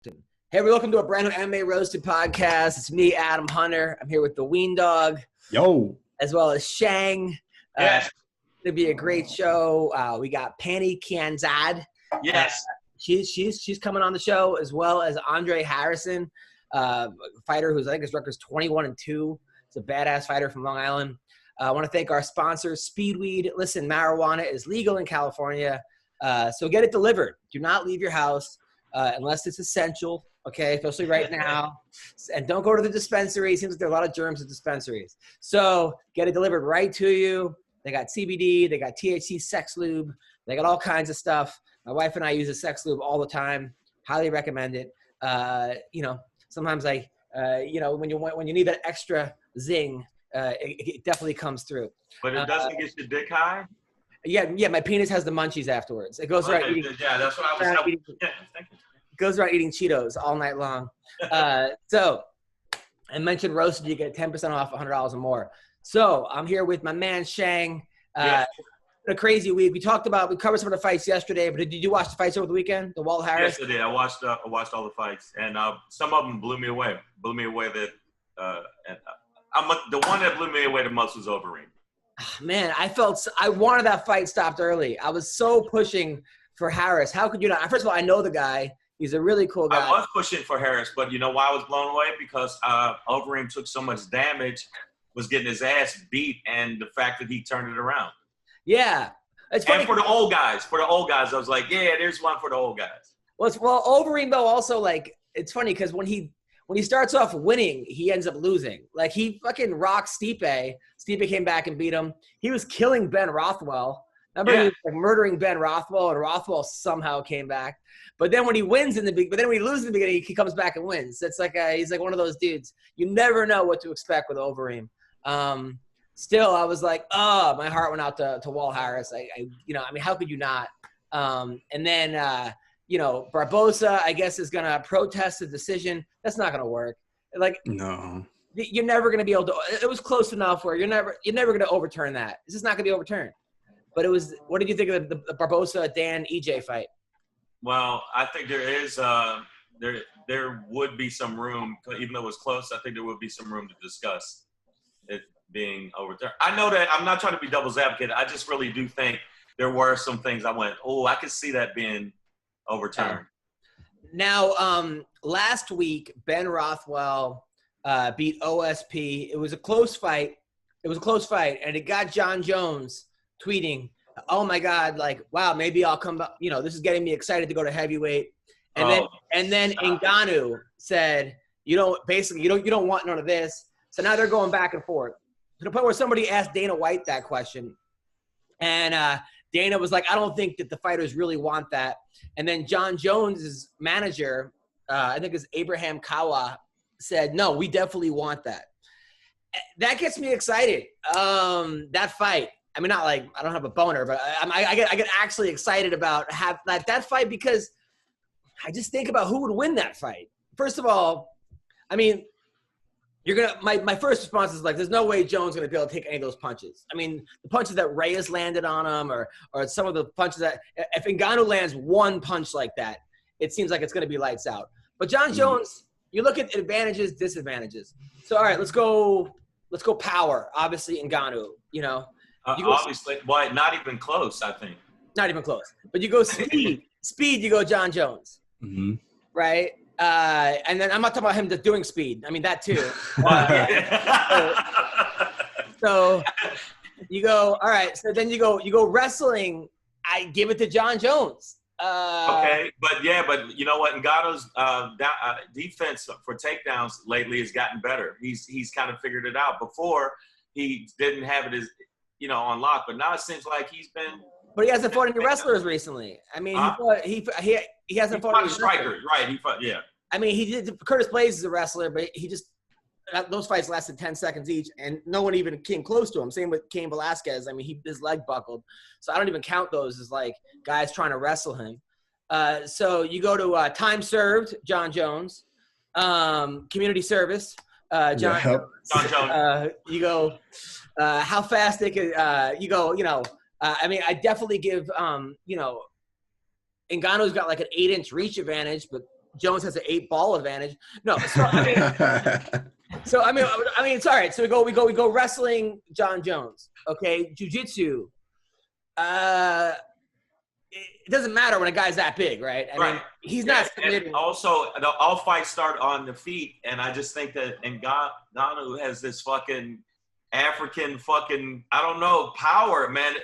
Hey, welcome to a brand new MMA Roasted Podcast. It's me, Adam Hunter. I'm here with the Weendawg. Yo. As well as Shang. Yes. It's going to be a great show. We got Pannie Kianzad. Yes. She's coming on the show, as well as Andre Harrison, fighter who's, I think his record's 21-2. It's a badass fighter from Long Island. I want to thank our sponsor, Speedweed. Listen, marijuana is legal in California, so get it delivered. Do not leave your house unless it's essential. Okay, especially right now. And don't go to the dispensary. It seems like there are a lot of germs at dispensaries. So get it delivered right to you. They got CBD. They got THC sex lube. They got all kinds of stuff. My wife and I use a sex lube all the time. Highly recommend it. Sometimes when you need that extra zing, it definitely comes through. But it doesn't get your dick high? Yeah, my penis has the munchies afterwards. It goes right eating. Yeah, that's what I was helping. Yeah, thank you. Goes around eating Cheetos all night long. So I mentioned Roasted, you get 10% off, $100 or more. So I'm here with my man Shang. Yes. A crazy week. We covered some of the fights yesterday, but did you watch the fights over the weekend? The Walt Harris? Yes, I did. I watched all the fights, and some of them blew me away. The one that blew me away the most was Overeem. Man, I wanted that fight stopped early. I was so pushing for Harris. How could you not? First of all, I know the guy. He's a really cool guy. I was pushing for Harris, but you know why I was blown away? Because Overeem took so much damage, was getting his ass beat, and the fact that he turned it around. Yeah. It's funny. And for the old guys, I was like, yeah, there's one for the old guys. Well, Overeem, though, also, like, it's funny because when he starts off winning, he ends up losing. Like, he fucking rocked Stipe. Stipe came back and beat him. He was killing Ben Rothwell. Remember, he was like murdering Ben Rothwell, and Rothwell somehow came back. But then when he wins when he loses in the beginning, he comes back and wins. It's like he's like one of those dudes. You never know what to expect with Overeem. Still, I was like, oh, my heart went out to Walt Harris. How could you not? And then, Barbosa, I guess, is gonna protest the decision. That's not gonna work. Like, no, you're never gonna be able to. It was close enough where you're never gonna overturn that. It's just not gonna be overturned. But it was. What did you think of the Barbosa Dan EJ fight? Well, I think there is there would be some room, even though it was close. I think there would be some room to discuss it being overturned. I know that I'm not trying to be devil's advocate. I just really do think there were some things I went, oh, I could see that being overturned. Now, last week, Ben Rothwell beat OSP. It was a close fight. And it got John Jones tweeting, oh my God, like, wow, maybe I'll come back. This is getting me excited to go to heavyweight. And then Ngannou said, you don't want none of this. So now they're going back and forth to the point where somebody asked Dana White that question. And Dana was like, I don't think that the fighters really want that. And then John Jones's manager, I think it's Abraham Kawa, said, no, we definitely want that. That gets me excited. That fight. I mean, not like I don't have a boner, but I get actually excited about that fight because I just think about who would win that fight. First of all, I mean, my first response is like, there's no way Jones is gonna be able to take any of those punches. I mean, the punches that Reyes landed on him, or some of the punches that if Ngannou lands one punch like that, it seems like it's gonna be lights out. But John Jones, you look at advantages, disadvantages. So all right, let's go power. Obviously, Ngannou, Obviously, well, not even close, I think. Not even close. But you go speed. Speed, you go John Jones. Mm-hmm. Right? And then I'm not talking about him just doing speed. I mean, that too. So you go, all right. So then you go wrestling. I give it to John Jones. Okay. But you know what? Ngannou's defense for takedowns lately has gotten better. He's kind of figured it out. Before, he didn't have it as – on lock, but now it seems like he's been. But he hasn't fought any wrestlers recently. I mean, he hasn't fought any strikers, right? He fought, yeah. I mean, he did. Curtis Blaydes is a wrestler, but those fights lasted 10 seconds each, and no one even came close to him. Same with Cain Velasquez. I mean, his leg buckled, so I don't even count those as like guys trying to wrestle him. So you go to time served, John Jones, community service, John Jones. You go. How fast they could, I mean, I definitely give, Ngannou's got like an 8-inch reach advantage, but Jones has an 8-ball advantage. No, so I mean, it's all right. So we go wrestling, John Jones. Okay, jiu-jitsu. It doesn't matter when a guy's that big, right? I mean, he's not submitting. And also, all fights start on the feet, and I just think that Ngannou has this fucking African fucking, I don't know, power, man.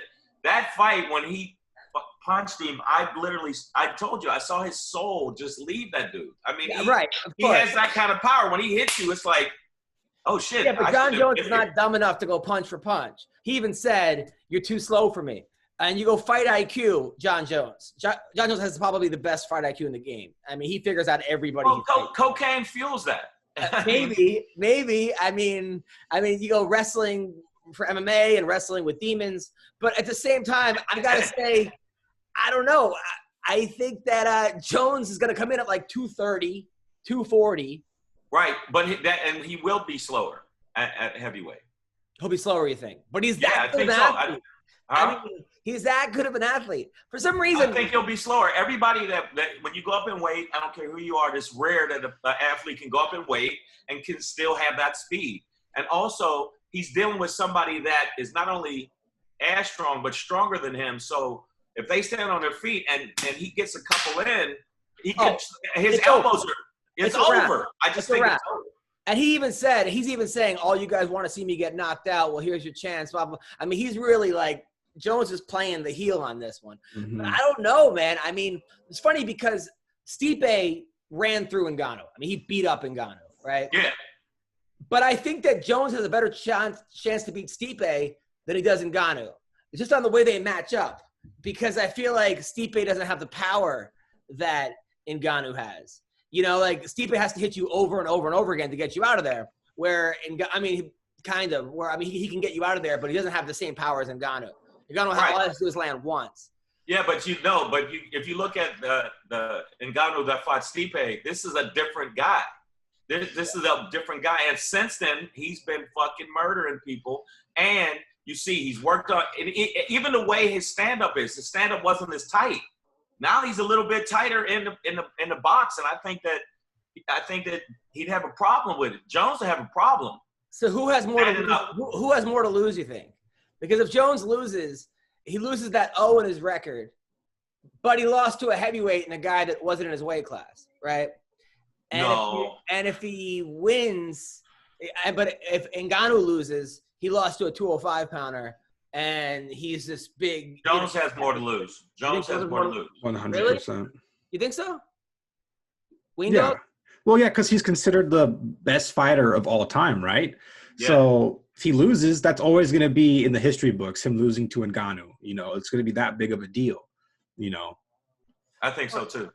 That fight, when he punched him, I told you, I saw his soul just leave that dude. I mean, he has that kind of power. When he hits you, it's like, oh, shit. Yeah, but John Jones is not dumb enough to go punch for punch. He even said, you're too slow for me. And you go fight IQ, John Jones. John Jones has probably the best fight IQ in the game. I mean, he figures out everybody. Well, cocaine fuels that. Maybe. I mean, you go wrestling for MMA and wrestling with demons. But at the same time, I got to say, I don't know. I think that Jones is going to come in at like 230, 240. Right, but he will be slower at heavyweight. He'll be slower, you think? But he's that good of an athlete. I mean, he's that good of an athlete. For some reason, I think he'll be slower. Everybody that when you go up in weight, I don't care who you are, it's rare that an athlete can go up in weight and can still have that speed. And also, he's dealing with somebody that is not only as strong, but stronger than him. So if they stand on their feet and he gets a couple in, his elbows are – it's over. I just think it's over. And he's even saying, all you guys want to see me get knocked out. Well, here's your chance. Blah, blah. I mean, he's really like, Jones is playing the heel on this one. Mm-hmm. But I don't know, man. I mean, it's funny because Stipe ran through Ngannou. I mean, he beat up Ngannou, right? Yeah. But I think that Jones has a better chance to beat Stipe than he does Ngannou. It's just on the way they match up. Because I feel like Stipe doesn't have the power that Ngannou has. You know, like Stipe has to hit you over and over and over again to get you out of there. He can get you out of there, but he doesn't have the same power as Ngannou. Ngannou all he has to do is land once. Yeah, but if you look at the Ngannou that fought Stipe, this is a different guy. This is a different guy. And since then, he's been fucking murdering people. And you see, he's worked on even the way his stand-up is. His stand-up wasn't as tight. Now he's a little bit tighter in the box, and I think that he'd have a problem with it. Jones would have a problem. So who has more to lose, you think? Because if Jones loses, he loses that O in his record, but he lost to a heavyweight and a guy that wasn't in his weight class, right? And if he wins, but if Ngannou loses, he lost to a 205-pounder, and he's this big. Jones has more to lose. Jones has more to lose. 100%. You think so? Weendawg? Yeah. Well, yeah, because he's considered the best fighter of all time, right? Yeah. So if he loses, that's always going to be in the history books, him losing to Ngannou. You know, it's going to be that big of a deal, you know. I think so, too.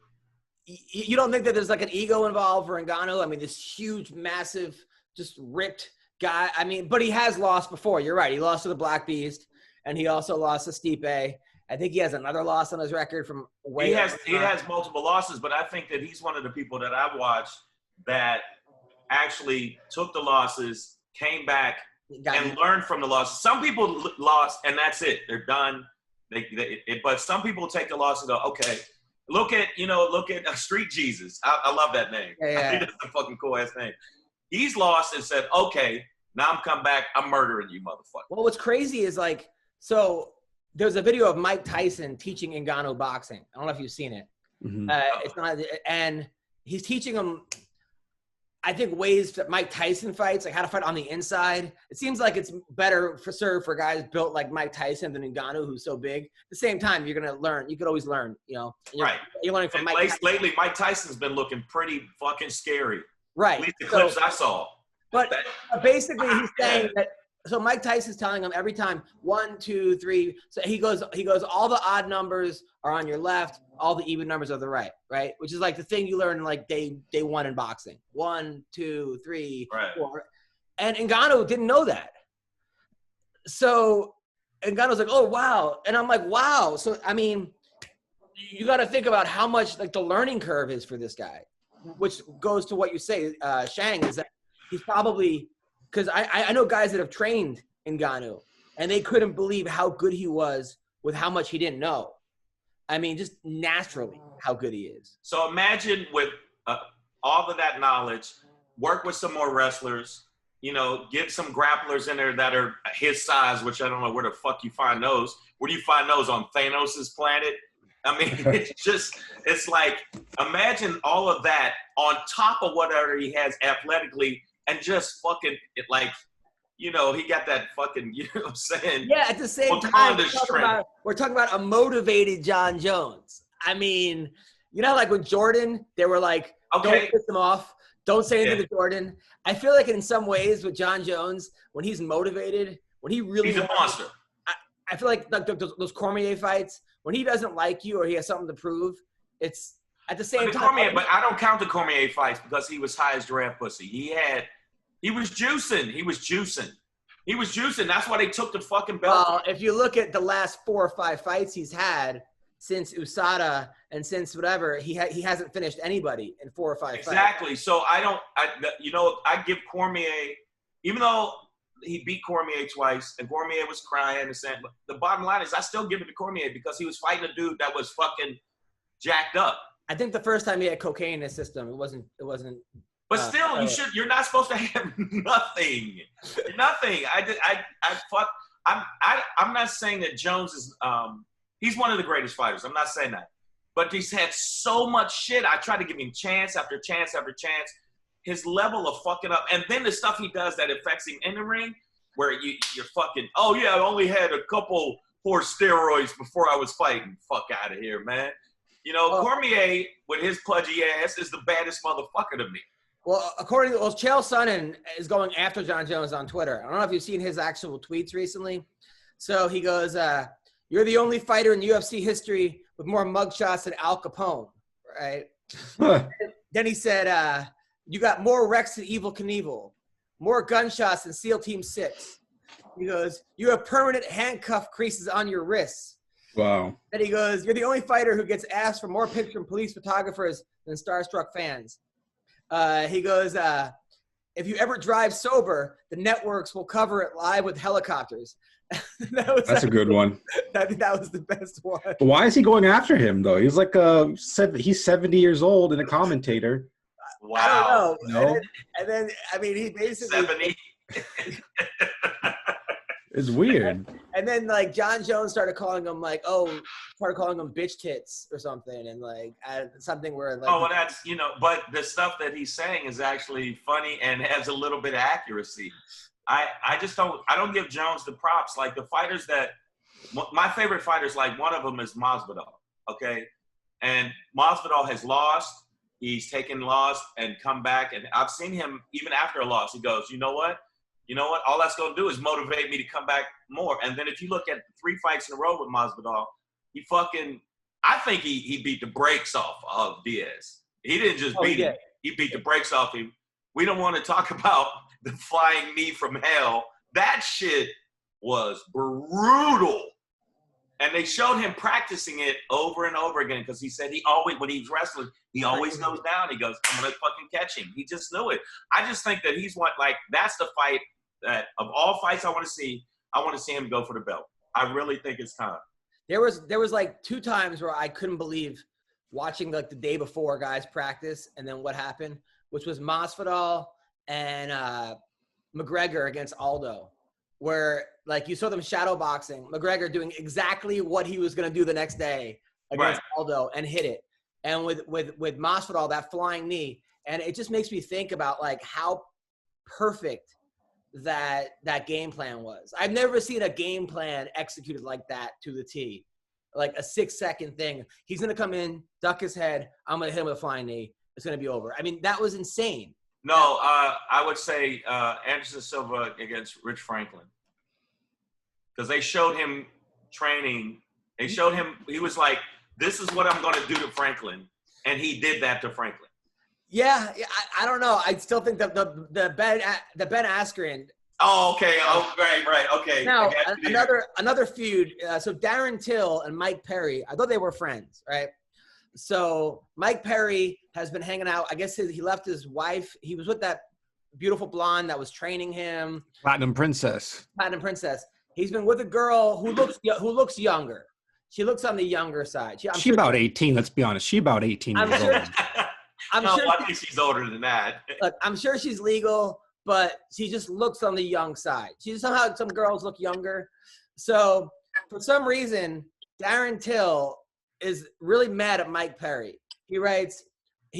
You don't think that there's like an ego involved for Ngannou? I mean, this huge, massive, just ripped guy. I mean, but he has lost before. You're right. He lost to the Black Beast, and he also lost to Stipe. I think he has another loss on his record from way. He has multiple losses, but I think that he's one of the people that I've watched that actually took the losses, came back, and learned from the losses. Some people lost, and that's it. They're done. But some people take the loss and go, okay, look at Street Jesus. I love that name. Yeah. I think that's a fucking cool ass name. He's lost and said, okay, now I'm come back. I'm murdering you, motherfucker. Well, what's crazy is like, so there's a video of Mike Tyson teaching Ngannou boxing. I don't know if you've seen it. Mm-hmm. It's not, and he's teaching him, I think, ways that Mike Tyson fights, like how to fight on the inside. It seems like it's better for guys built like Mike Tyson than Ngannou, who's so big. At the same time, you're gonna learn. You could always learn, you know. You're learning from Mike Tyson. Lately, Mike Tyson's been looking pretty fucking scary. Right. At least the clips I saw. But basically, he's saying that. So Mike Tyson's telling him every time 1, 2, 3. So he goes. All the odd numbers are on your left. All the even numbers are the right. Right, which is like the thing you learn in like day 1 in boxing. 1, 2, 3, 4. And Ngannou didn't know that. So Ngannou's like, oh wow, and I'm like, wow. So I mean, you got to think about how much like the learning curve is for this guy, which goes to what you say, Shang, is that he's probably. Because I know guys that have trained Ngannou, and they couldn't believe how good he was with how much he didn't know. I mean, just naturally how good he is. So imagine with all of that knowledge, work with some more wrestlers, you know, get some grapplers in there that are his size, which I don't know where the fuck you find those. Where do you find those? On Thanos' planet? I mean, it's like, imagine all of that on top of whatever he has athletically and just fucking, like, you know, he got that fucking, you know what I'm saying? Yeah, at the same time, we're talking about a motivated John Jones. I mean, you know, like with Jordan, they were like, don't piss him off. Don't say anything to Jordan. I feel like in some ways with John Jones, when he's motivated, when he really he's a monster. I feel like those Cormier fights, when he doesn't like you or he has something to prove, it's at the same time. But I don't count the Cormier fights because he was high as giraffe pussy. He was juicing. That's why they took the fucking belt. Well, if you look at the last 4 or 5 fights he's had since USADA and since whatever, he hasn't finished anybody in 4 or 5 fights. Exactly. So I give Cormier, even though he beat Cormier twice and Cormier was crying and saying, but the bottom line is I still give it to Cormier because he was fighting a dude that was fucking jacked up. I think the first time he had cocaine in his system, it wasn't. But still, you're not supposed to have nothing. Nothing. I'm not saying that Jones is he's one of the greatest fighters. I'm not saying that. But he's had so much shit. I try to give him chance after chance after chance. His level of fucking up, and then the stuff he does that affects him in the ring, where you're fucking, oh yeah, I only had a couple more steroids before I was fighting. Fuck out of here, man. You know, Cormier with his pudgy ass is the baddest motherfucker to me. Well, according to Chael Sonnen is going after John Jones on Twitter. I don't know if you've seen his actual tweets recently. So he goes, "You're the only fighter in UFC history with more mugshots than Al Capone," right? Then he said, "You got more wrecks than Evel Knievel, more gunshots than SEAL Team 6." He goes, "You have permanent handcuff creases on your wrists." Wow. Then he goes, "You're the only fighter who gets asked for more pictures from police photographers than starstruck fans." He goes, "If you ever drive sober, the networks will cover it live with helicopters." That's a good one. I think that was the best one. But why is he going after him, though? He's like he's 70 years old and a commentator. Wow. I don't know. And then, I mean, he basically 70. It's weird. And then, like, John Jones started calling him bitch tits or something, and like something where like. Oh, well, that's but the stuff that he's saying is actually funny and has a little bit of accuracy. I don't give Jones the props. Like the fighters my favorite fighters, like one of them is Masvidal. Okay, and Masvidal has lost. He's taken loss and come back, and I've seen him even after a loss. He goes, you know what? All that's going to do is motivate me to come back more. And then if you look at 3 fights in a row with Masvidal, I think he beat the brakes off of Diaz. He didn't just beat him. He beat the brakes off him. We don't want to talk about the flying knee from hell. That shit was brutal. And they showed him practicing it over and over again because he said when he's wrestling, he always goes down. He goes, I'm going to fucking catch him. He just knew it. I just think that that's the fight that of all fights I want to see him go for the belt. I really think it's time. There was like 2 times where I couldn't believe watching like the day before guys practice and then what happened, which was Masvidal and McGregor against Aldo, where like you saw them shadow boxing, McGregor doing exactly what he was going to do the next day against Aldo and hit it. And with Masvidal, that flying knee, and it just makes me think about like how perfect that game plan was. I've never seen a game plan executed like that to the T, like a 6-second thing. He's going to come in, duck his head. I'm going to hit him with a flying knee. It's going to be over. I mean, that was insane. No, I would say Anderson Silva against Rich Franklin. Because they showed him training. They showed him, he was like, this is what I'm going to do to Franklin. And he did that to Franklin. Yeah, I don't know. I still think that the Ben Askren. Oh, okay. Oh, right. Okay. Now, another feud. So Darren Till and Mike Perry, I thought they were friends, right? So Mike Perry has been hanging out. I guess he left his wife. He was with that beautiful blonde that was training him. Platinum Princess. He's been with a girl who looks younger. She looks on the younger side. She's about 18. Let's be honest. She's about 18 years old. I think she's older than that. Look, I'm sure she's legal, but she just looks on the young side. Somehow some girls look younger. So for some reason, Darren Till is really mad at Mike Perry. He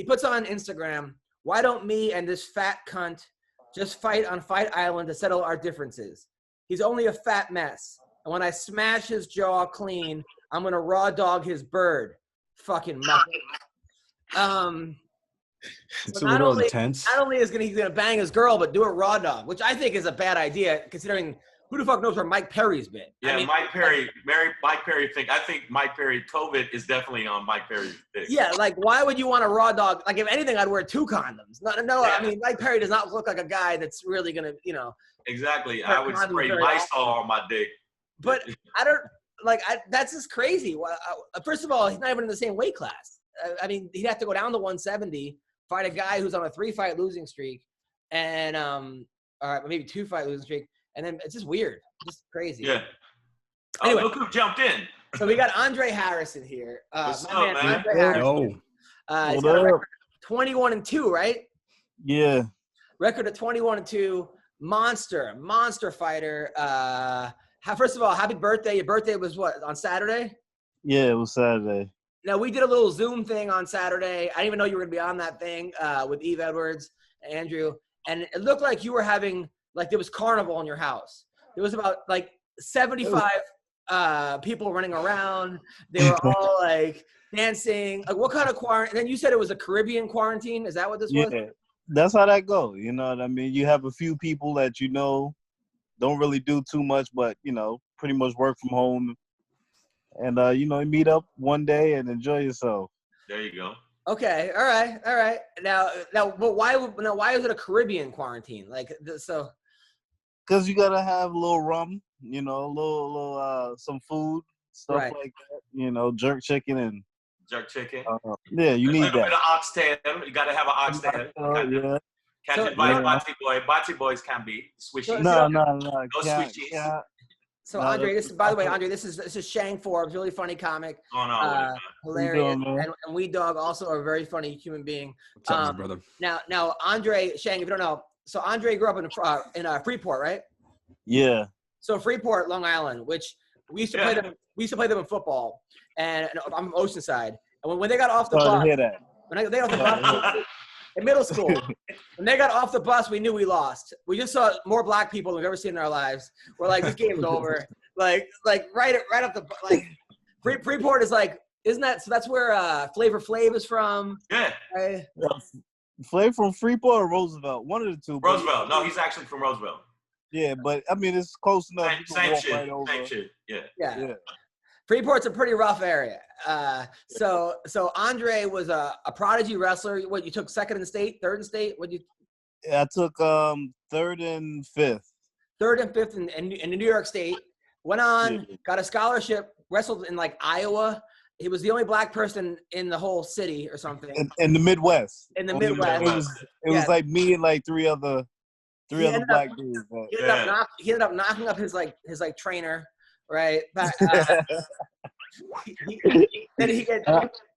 puts on Instagram, "Why don't me and this fat cunt just fight on Fight Island to settle our differences? He's only a fat mess. And when I smash his jaw clean, I'm going to raw dog his bird. Fucking muppet." It's a little intense. Not only is he going to bang his girl, but do a raw dog, which I think is a bad idea considering who the fuck knows where Mike Perry's been. Yeah, I mean, Mike Perry I think Mike Perry, COVID is definitely on Mike Perry's dick. Yeah, like, why would you want a raw dog? Like, if anything, I'd wear 2 condoms. No, yeah. I mean, Mike Perry does not look like a guy that's really going to, Exactly. I would spray Lysol on my dick. But I don't, that's just crazy. First of all, he's not even in the same weight class. I mean, he'd have to go down to 170, fight a guy who's on a 3-fight losing streak, and or maybe 2-fight losing streak. And then it's just weird. Just crazy. Yeah. Anyway, look who jumped in. So we got Andre Harrison here. What's my up, man? Andre Harrison. He's got a record 21-2, right? Yeah. Record of 21-2. Monster fighter. First of all, happy birthday. Your birthday was what, on Saturday? Yeah, it was Saturday. Now, we did a little Zoom thing on Saturday. I didn't even know you were going to be on that thing with Eve Edwards, Andrew. And it looked like you were having, there was carnival in your house. There was about, 75 people running around. They were all, dancing. What kind of quarantine? And then you said it was a Caribbean quarantine. Is that what this was? Yeah, that's how that goes. You know what I mean? You have a few people that don't really do too much, but, pretty much work from home. And, you meet up one day and enjoy yourself. There you go. Okay. All right. Now, but why is it a Caribbean quarantine? Because you got to have a little rum, a little some food, stuff right. like that, jerk chicken and. Jerk chicken. Yeah, you need that. A little bit of oxtail. You got to have an oxtail. Yeah. Can't invite Bati Boy. Bati Boys can be swishy. No. No swishies. So Andre, by the way, this is Shang Forbes, really funny comic. Oh no, hilarious. And Weendawg, also a very funny human being. What's up, brother? Now Andre, Shang, if you don't know, so Andre grew up in Freeport, right? Yeah. So Freeport, Long Island, which we used to play them. We used to play them in football, and I'm from Oceanside. And when they got off the bus, when they got off the bus in middle school, when they got off the bus, we knew we lost. We just saw more black people than we've ever seen in our lives. We're like, this game's over. Right up the Freeport is isn't that? So that's where Flavor Flav is from. Yeah. Right? Flav from Freeport or Roosevelt? One of the two. Roosevelt. No, he's actually from Roosevelt. Yeah, but I mean it's close enough. Same shit. Yeah. Freeport's a pretty rough area. So Andre was a prodigy wrestler. What, you took second in the state, third in state? I took third and fifth. Third and fifth in New York State. Went on, got a scholarship, wrestled in Iowa. He was the only black person in the whole city or something. In the Midwest. In the Midwest. It was like me and three other black dudes. He ended up knocking up his trainer. Right. But,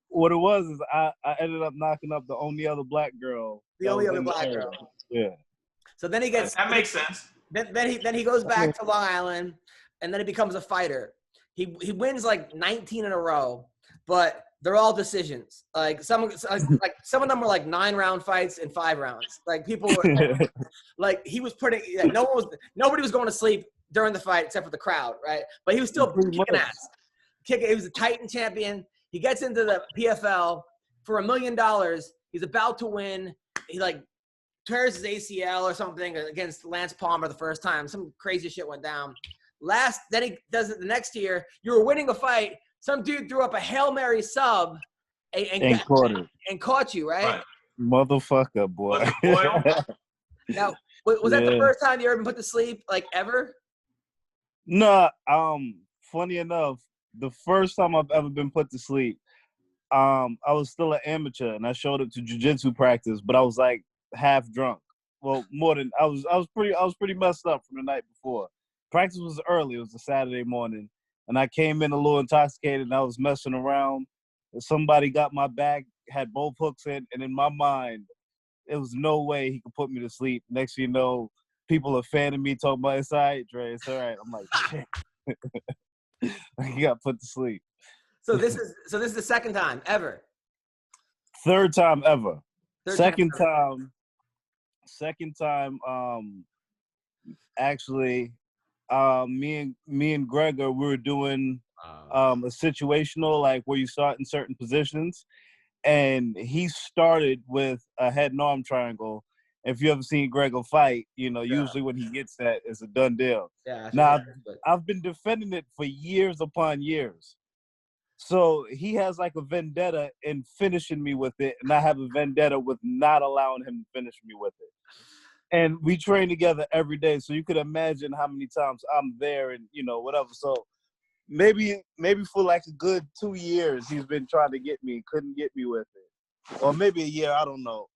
what it was is I ended up knocking up the only other black girl. The only other black girl. Yeah. So then he gets. That makes sense. Then he goes back to Long Island, and then he becomes a fighter. He wins 19 in a row, but they're all decisions. Some of them were 9-round fights in 5 rounds. People were he was putting. Nobody was going to sleep during the fight except for the crowd, right? But he was still kicking ass. He was a Titan champion. He gets into the PFL for $1 million. He's about to win. He tears his ACL or something against Lance Palmer the first time. Some crazy shit went down. Then he does it the next year. You were winning a fight. Some dude threw up a Hail Mary sub and caught you, right? Motherfucker, boy. Now, was that the first time you ever been put to sleep, ever? No, funny enough, the first time I've ever been put to sleep, I was still an amateur and I showed up to jiu-jitsu practice, but I was half drunk. Well, more than I was pretty messed up from the night before. Practice was early, it was a Saturday morning, and I came in a little intoxicated and I was messing around. And somebody got my back, had both hooks in, and in my mind, there was no way he could put me to sleep. Next thing you know, people are fanning me, talking about it's all right, Dre, it's all right. I'm like, shit. He got put to sleep. So this is the second time ever. Third time ever. Second time. Actually, me and Gregor, we were doing a situational, like where you start in certain positions, and he started with a head and arm triangle. If you ever seen Gregor fight, usually when he gets that, it's a done deal. Yeah. Now, I've been defending it for years upon years. So he has like a vendetta in finishing me with it, and I have a vendetta with not allowing him to finish me with it. And we train together every day, so you could imagine how many times I'm there and, whatever. So maybe for like a good 2 years he's been trying to get me, couldn't get me with it. Or maybe a year, I don't know.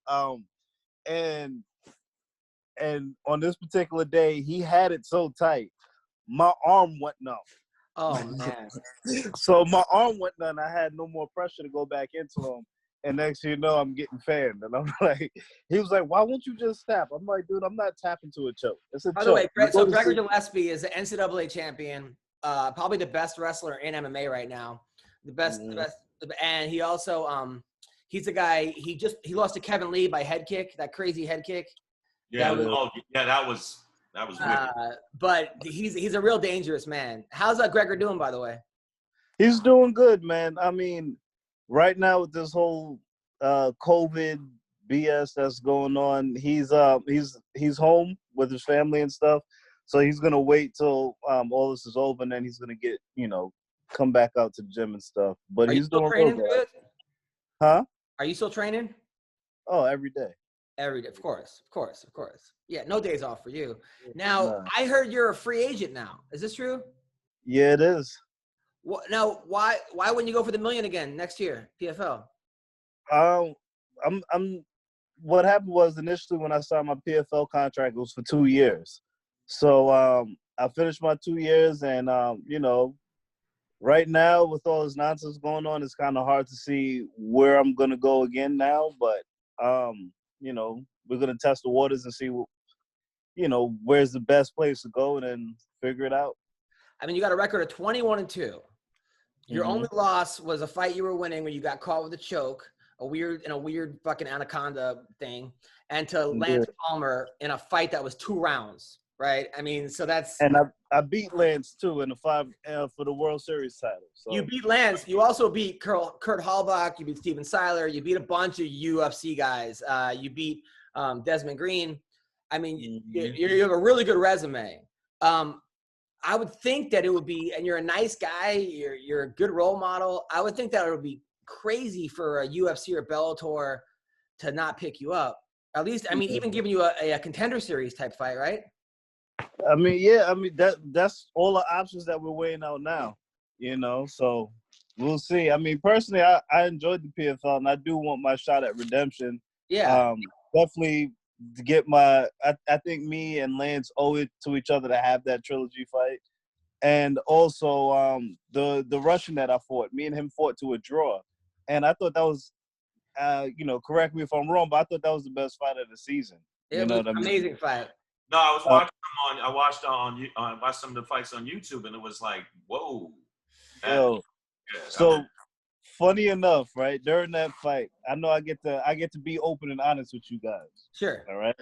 And on this particular day, he had it so tight, my arm went numb. Oh, man. So my arm went numb. I had no more pressure to go back into him. And next thing you know, I'm getting fanned. And I'm like, he was like, why won't you just tap? I'm like, dude, I'm not tapping to a choke. It's a choke. By the way, so Gregor Gillespie is the NCAA champion, probably the best wrestler in MMA right now. The best. And he also, he's a guy, he lost to Kevin Lee by head kick, that crazy head kick. Yeah, that was wicked. But he's a real dangerous man. How's Gregor doing, by the way? He's doing good, man. I mean, right now with this whole COVID BS that's going on, he's home with his family and stuff. So he's gonna wait till all this is over, and then he's gonna get come back out to the gym and stuff. But he's doing real good. Huh? Are you still training? Oh, every day. Every day, of course. Yeah, no days off for you. Now, I heard you're a free agent now. Is this true? Yeah, it is. Now, why wouldn't you go for the $1 million again next year, PFL? What happened was initially when I signed my PFL contract, it was for 2 years. So I finished my 2 years, and right now with all this nonsense going on, it's kind of hard to see where I'm gonna go again now. But we're gonna test the waters and see where's the best place to go, and then figure it out. I mean, you got a record of 21-2. Your only loss was a fight you were winning where you got caught with a choke, a weird fucking anaconda thing, and to Lance Palmer in a fight that was 2 rounds, right? I mean, so that's. And I beat Lance too in the 5 for the World Series title. So. You beat Lance. You also beat Kurt Hallbach. You beat Steven Seiler. You beat a bunch of UFC guys. You beat Desmond Green. I mean, you have a really good resume. I would think that it would be, and you're a nice guy, you're a good role model. I would think that it would be crazy for a UFC or Bellator to not pick you up. At least, I mean, even giving you a contender series type fight, right? I mean, yeah. I mean, that's all the options that we're weighing out now, So we'll see. I mean, personally, I enjoyed the PFL, and I do want my shot at redemption. Yeah. Definitely to get my – I think me and Lance owe it to each other to have that trilogy fight. And also the Russian that I fought, me and him fought to a draw. And I thought that was correct me if I'm wrong, but I thought that was the best fight of the season. It was an amazing fight. No, I was watching them I watched some of the fights on YouTube, and it was like, whoa. So funny enough, right? During that fight, I know I get to be open and honest with you guys. Sure. All right.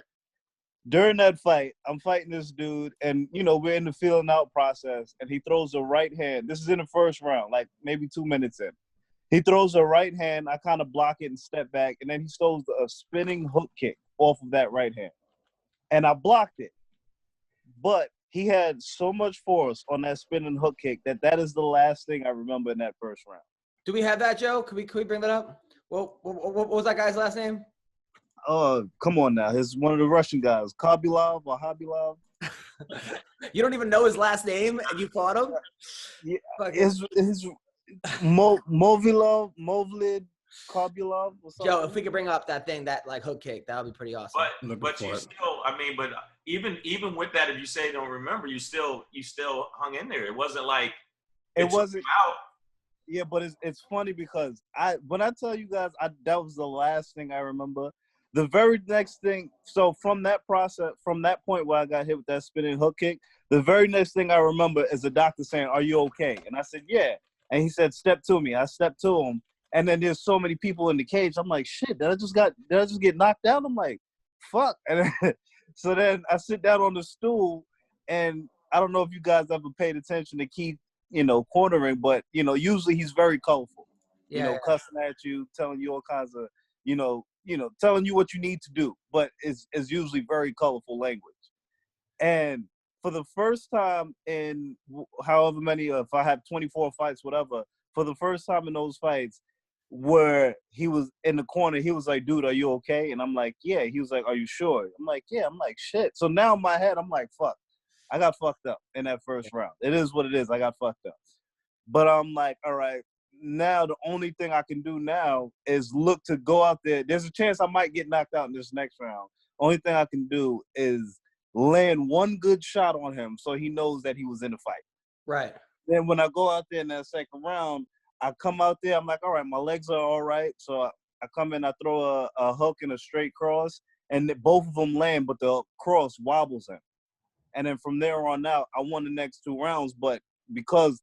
During that fight, I'm fighting this dude, and we're in the feeling out process, and he throws a right hand. This is in the first round, like maybe 2 minutes in. He throws a right hand. I kind of block it and step back, and then he throws a spinning hook kick off of that right hand. And I blocked it. But he had so much force on that spinning hook kick that is the last thing I remember in that first round. Do we have that, Joe? Could we bring that up? What was that guy's last name? Come on now. He's one of the Russian guys. Kabilov or Habilov. You don't even know his last name and you fought him? Yeah. His Movlid, Kabilov or something. Joe, if we could bring up that thing, that like hook kick, that would be pretty awesome. But you still, I mean, but even with that, if you say you don't remember, you still hung in there. It wasn't like it wasn't out. Yeah, but it's funny because when I tell you guys, that was the last thing I remember. The very next thing, so from that point where I got hit with that spinning hook kick, the very next thing I remember is the doctor saying, "Are you okay?" And I said, "Yeah." And he said, "Step to me." I stepped to him, and then there's so many people in the cage. I'm like, "Shit, did I just get knocked out?" I'm like, "Fuck!" And then, so then I sit down on the stool, and I don't know if you guys ever paid attention to Keith, cornering, but usually he's very colorful. Cussing at you, telling you all kinds of, telling you what you need to do, but it's usually very colorful language. And for the first time in however many, if I have 24 fights, whatever, for the first time in those fights where he was in the corner, he was like, "Dude, are you okay?" And I'm like, "Yeah." He was like, "Are you sure?" I'm like, "Yeah." I'm like, "Shit." So now in my head, I'm like, "Fuck, I got fucked up in that first round. It is what it is. I got fucked up." But I'm like, all right, now the only thing I can do now is look to go out there. There's a chance I might get knocked out in this next round. Only thing I can do is land one good shot on him so he knows that he was in the fight. Right. Then when I go out there in that second round, I come out there, I'm like, all right, my legs are all right. So I come in, I throw a hook and a straight cross, and both of them land, but the cross wobbles him. And then from there on out, I won the next 2 rounds. But because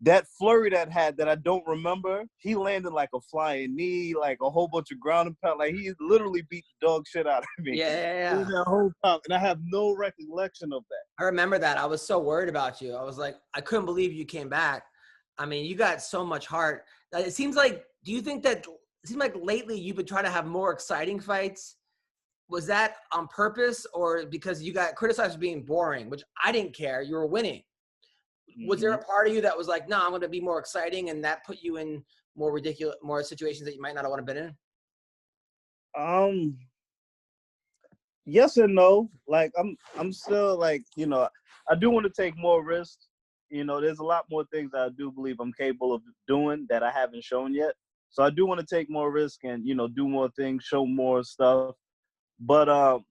that flurry that I don't remember, he landed like a flying knee, like a whole bunch of ground and pound. Like, he literally beat the dog shit out of me. Yeah. That whole time. And I have no recollection of that. I remember that. I was so worried about you. I was like, I couldn't believe you came back. I mean, you got so much heart. It seems like, it seems like lately you've been trying to have more exciting fights. Was that on purpose or because you got criticized for being boring, which I didn't care? You were winning. Was there a part of you that was like, no, I'm going to be more exciting, and that put you in more situations that you might not have want to been in? Yes and no. Like, I'm still like, I do want to take more risks. There's a lot more things that I do believe I'm capable of doing that I haven't shown yet. So I do want to take more risk and, do more things, show more stuff. But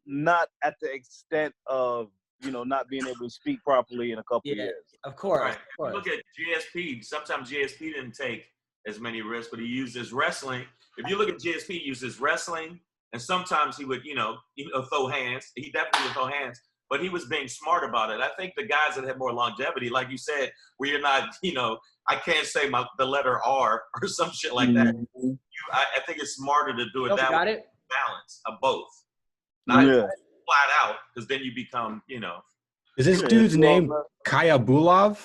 not at the extent of, not being able to speak properly in a couple years. Of course. Right. Of course. Look at GSP. Sometimes GSP didn't take as many risks, but he used his wrestling. If you look at GSP, he used his wrestling, and sometimes he would, throw hands. He definitely would throw hands, but he was being smart about it. I think the guys that have more longevity, like you said, where you're not, I can't say the letter R or some shit like that. I think it's smarter to do it that way. Balance of both. Not flat out, because then you become, Is this dude's name Kayabulov?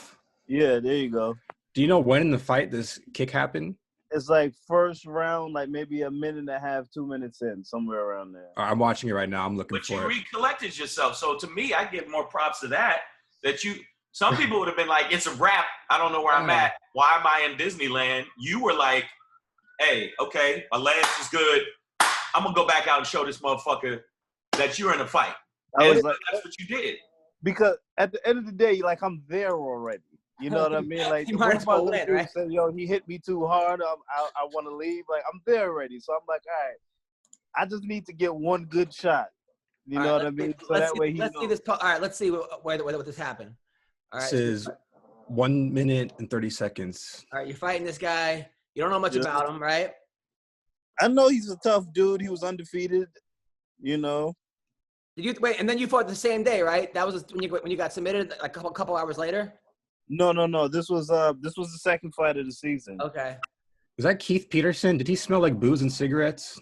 Yeah, there you go. Do you know when in the fight this kick happened? It's like first round, like maybe a minute and a half, 2 minutes in, somewhere around there. I'm watching it right now. I'm looking for it. But you recollected yourself. So to me, I give more props to that. Some people would have been like, it's a wrap. I don't know where I'm at. Why am I in Disneyland? You were like, hey, okay, my legs is good. I'm going to go back out and show this motherfucker that you're in a fight. That's what you did. Because at the end of the day, like, I'm there already. You know what I mean? Like, you might as well win, right? Said, yo, he hit me too hard. I want to leave. Like, I'm there already. So I'm like, all right, I just need to get one good shot. You know what I mean? So that way let's see this. All right, let's see where this happened. All right. This is 1 minute and 30 seconds. All right, you're fighting this guy. You don't know much about him, right? I know he's a tough dude. He was undefeated. Did you wait? And then you fought the same day, right? That was when you got submitted, like a couple hours later. No. This was the second fight of the season. Okay. Was that Keith Peterson? Did he smell like booze and cigarettes?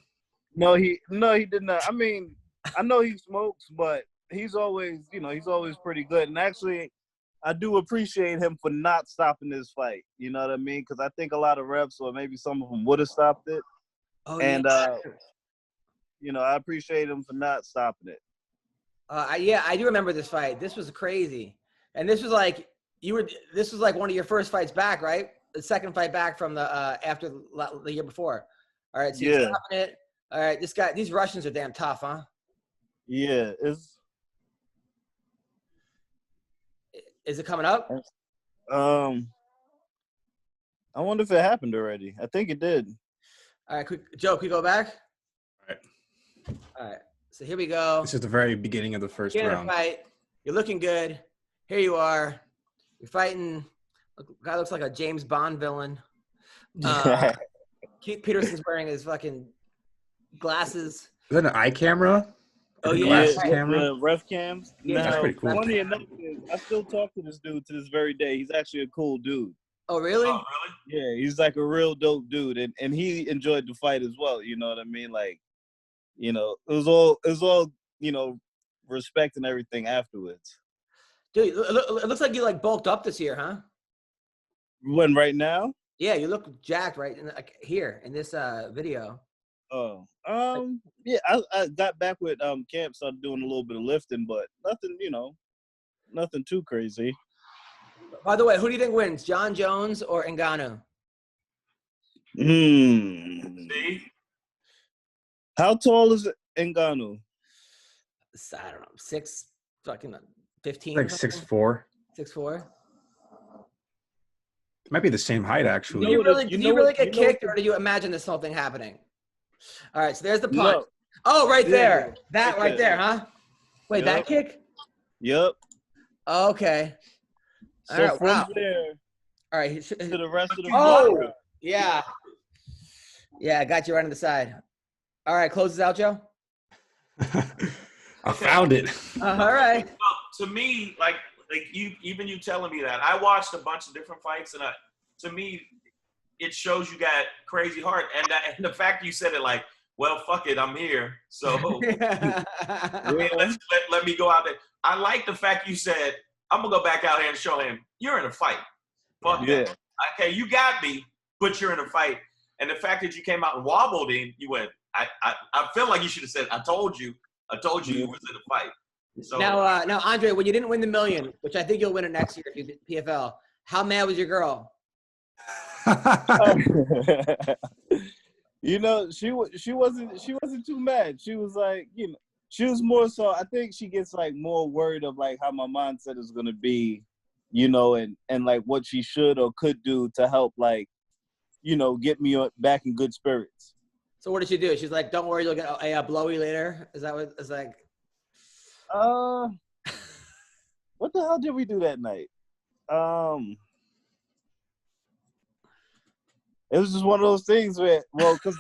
No, he did not. I mean, I know he smokes, but he's always pretty good. And actually, I do appreciate him for not stopping this fight. You know what I mean? Because I think a lot of refs, or maybe some of them, would have stopped it. Oh, and I appreciate him for not stopping it. I do remember this fight. This was crazy, and this was like one of your first fights back, right? The second fight back from the after the year before. All right, so you're stopping it. All right, these Russians are damn tough, huh? Yeah, Is it coming up? I wonder if it happened already. I think it did. All right, Joe, can we go back? All right. So here we go. This is the very beginning of the first round. Fight. You're looking good. Here you are. You're fighting. Guy looks like a James Bond villain. Keith Peterson's wearing his fucking glasses. Is that an eye camera? Oh, The yeah. glasses Right. camera? The ref cams. Yeah, that's Now, pretty cool. funny enough, I still talk to this dude to this very day. He's actually a cool dude. Oh, really? Oh, really? Yeah, he's like a real dope dude, and he enjoyed the fight as well. You know what I mean? Like, you know, it was all you know, respect and everything afterwards. Dude, it looks like you like bulked up this year, huh? When right now? Yeah, you look jacked right in like here in this video. Oh, yeah, I got back with camp, started doing a little bit of lifting, but nothing, you know, nothing too crazy. By the way, who do you think wins, John Jones or Ngannou? See? How tall is Ngannou? I don't know, 15. Like 6'4". 6'4". Might be the same height, actually. Do you really get you know kicked, what- or do you imagine this whole thing happening? All right, so there's the punch. No. Oh, right Yeah, there. That right right there, huh? Wait, that Yep. kick? Yep. Oh, okay. So All right, from wow. there All right. to the rest of the Oh, yeah. Yeah, I got you right on the side. All right, close this out, Joe. I found it. All right. Well, to me, like you telling me that, I watched a bunch of different fights, and to me, it shows you got crazy heart, and the fact you said it like, well, fuck it, I'm here, so let me go out there. I like the fact you said, I'm gonna go back out here and show him you're in a fight. Fuck Yeah. that. Okay, you got me, but you're in a fight. And the fact that you came out and wobbled in, you went, I feel like you should have said, I told you you was in a fight. So now, Andre, when you didn't win the million, which I think you'll win it next year if you did PFL, how mad was your girl? You know, she wasn't too mad. She was like, you know, she was more so. I think she gets like more worried of like how my mindset is gonna be, you know, and like what she should or could do to help, like, you know, get me back in good spirits. So what did she do? She's like, "Don't worry, you'll get a blowy later." Is that what it's like? What the hell did we do that night? It was just one of those things where, well, because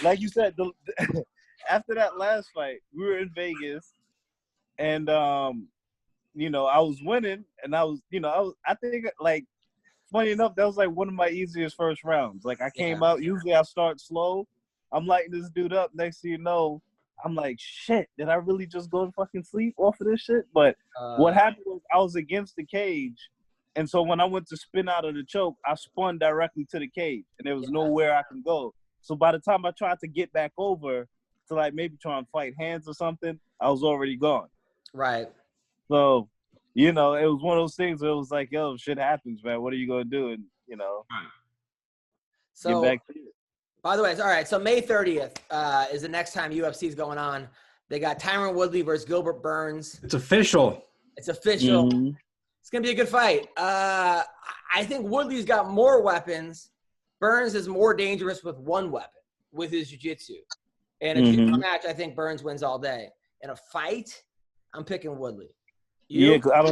like you said, after that last fight, we were in Vegas, and you know, I was winning, and I think like, funny enough, that was like one of my easiest first rounds. Like I came out, usually I start slow. I'm lighting this dude up. Next thing you know, I'm like, shit, did I really just go to fucking sleep off of this shit? But what happened was I was against the cage. And so when I went to spin out of the choke, I spun directly to the cage, and there was nowhere I can go. So by the time I tried to get back over to like maybe try and fight hands or something, I was already gone. Right. So, you know, it was one of those things where it was like, yo, shit happens, man. What are you going to do? And, you know, So, get back to it. by the way, all right, so May 30th is the next time UFC is going on. They got Tyron Woodley versus Gilbert Burns. It's official. It's official. Mm-hmm. It's going to be a good fight. I think Woodley's got more weapons. Burns is more dangerous with one weapon, with his jiu-jitsu. And a jiu-jitsu match, I think Burns wins all day. In a fight, I'm picking Woodley. Yeah, because I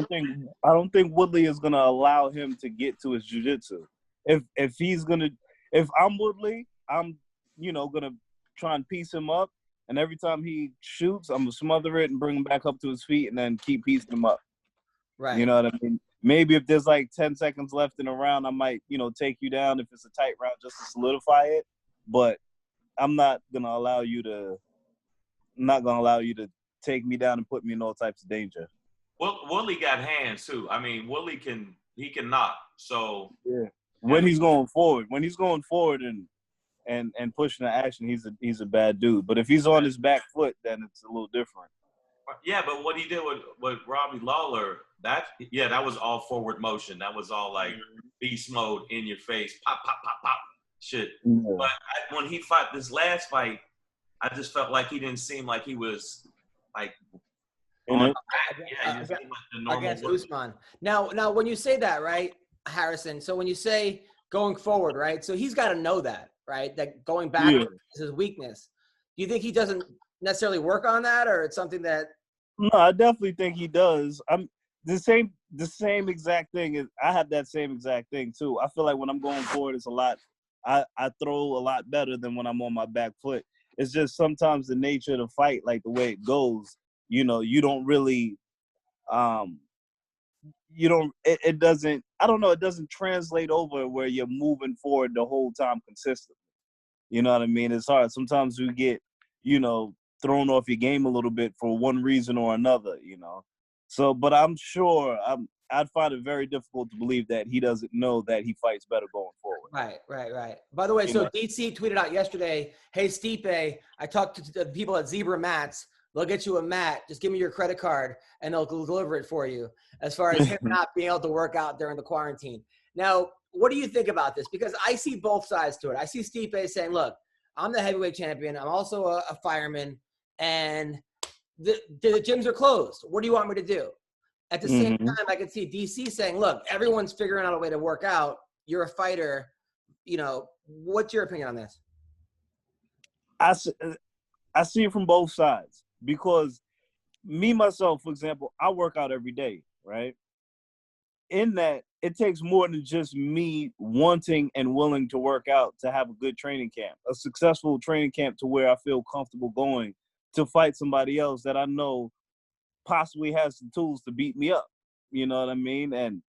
don't think Woodley is gonna allow him to get to his jiu-jitsu. If I'm Woodley, I'm, you know, gonna try and piece him up, and every time he shoots, I'm gonna smother it and bring him back up to his feet, and then keep piecing him up. Right. You know what I mean? Maybe if there's like 10 seconds left in a round, I might, you know, take you down if it's a tight round just to solidify it. But I'm not gonna allow you to take me down and put me in all types of danger. Well, Woodley got hands too. I mean, Woodley can knock. So yeah, when he's going forward and pushing the action, he's a bad dude. But if he's on his back foot, then it's a little different. Yeah, but what he did with Robbie Lawler, that was all forward motion. That was all like beast mode in your face, pop, pop, pop, pop, shit. Yeah. But when he fought this last fight, I just felt like he didn't seem like he was like against Usman. Now, when you say that, right, Harrison? So when you say going forward, right? So he's got to know that, right? That going back is his weakness. Do you think he doesn't necessarily work on that, or it's something that? No, I definitely think he does. I'm the same exact thing. I have that same exact thing too. I feel like when I'm going forward, it's a lot I throw a lot better than when I'm on my back foot. It's just sometimes the nature of the fight, like the way it goes, you know, you don't really, it doesn't, I don't know, it doesn't translate over where you're moving forward the whole time consistently. You know what I mean? It's hard. Sometimes you get, you know, thrown off your game a little bit for one reason or another, you know. So, but I'm sure I'd find it very difficult to believe that he doesn't know that he fights better going forward. Right. By the way, so DC tweeted out yesterday, hey, Stipe, I talked to the people at Zebra Mats. They'll get you a mat. Just give me your credit card, and they'll deliver it for you, as far as him not being able to work out during the quarantine. Now, what do you think about this? Because I see both sides to it. I see Stipe saying, look, I'm the heavyweight champion. I'm also a fireman, and the gyms are closed. What do you want me to do? At the same time, I can see DC saying, look, everyone's figuring out a way to work out. You're a fighter. You know, what's your opinion on this? I see it from both sides, because me, myself, for example, I work out every day, right? In that, it takes more than just me wanting and willing to work out to have a good training camp, a successful training camp to where I feel comfortable going to fight somebody else that I know possibly has the tools to beat me up. You know what I mean? And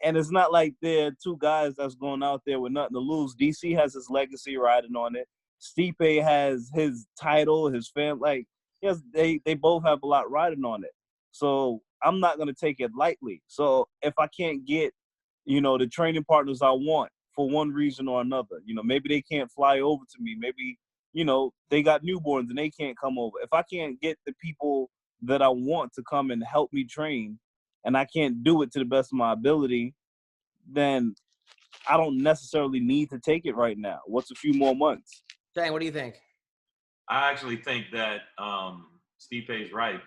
it's not like there are two guys that's going out there with nothing to lose. DC has his legacy riding on it. Stipe has his title, his family. Like, yes, they both have a lot riding on it. So I'm not going to take it lightly. So if I can't get, you know, the training partners I want for one reason or another, you know, maybe they can't fly over to me. Maybe, you know, they got newborns and they can't come over. If I can't get the people that I want to come and help me train, and I can't do it to the best of my ability, then I don't necessarily need to take it right now. What's a few more months? Shang, what do you think? I actually think that Stipe is right.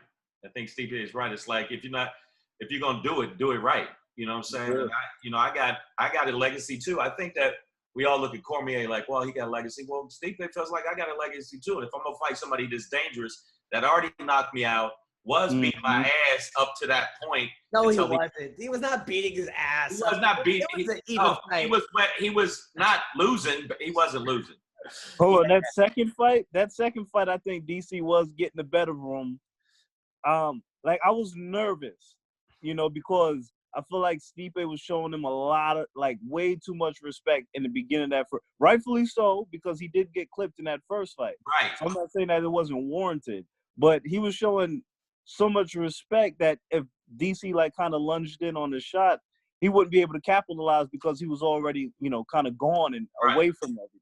I think Stipe is right. It's like, if you're gonna do it right. You know what I'm saying? Sure. I got a legacy too. I think that we all look at Cormier like, well, he got a legacy. Well, Stipe feels like I got a legacy too. And if I'm gonna fight somebody this dangerous that already knocked me out, was beating my ass up to that point. No, he wasn't. He was not beating his ass. He was not beating. He was not losing, but he wasn't losing. Hold on, that second fight, I think DC was getting the better of him. Like, I was nervous, you know, because I feel like Stipe was showing him a lot of, like, way too much respect in the beginning of that. Rightfully so, because he did get clipped in that first fight. Right. So I'm not saying that it wasn't warranted, but he was showing so much respect that if DC, like, kind of lunged in on the shot, he wouldn't be able to capitalize because he was already, you know, kind of gone and away from everything.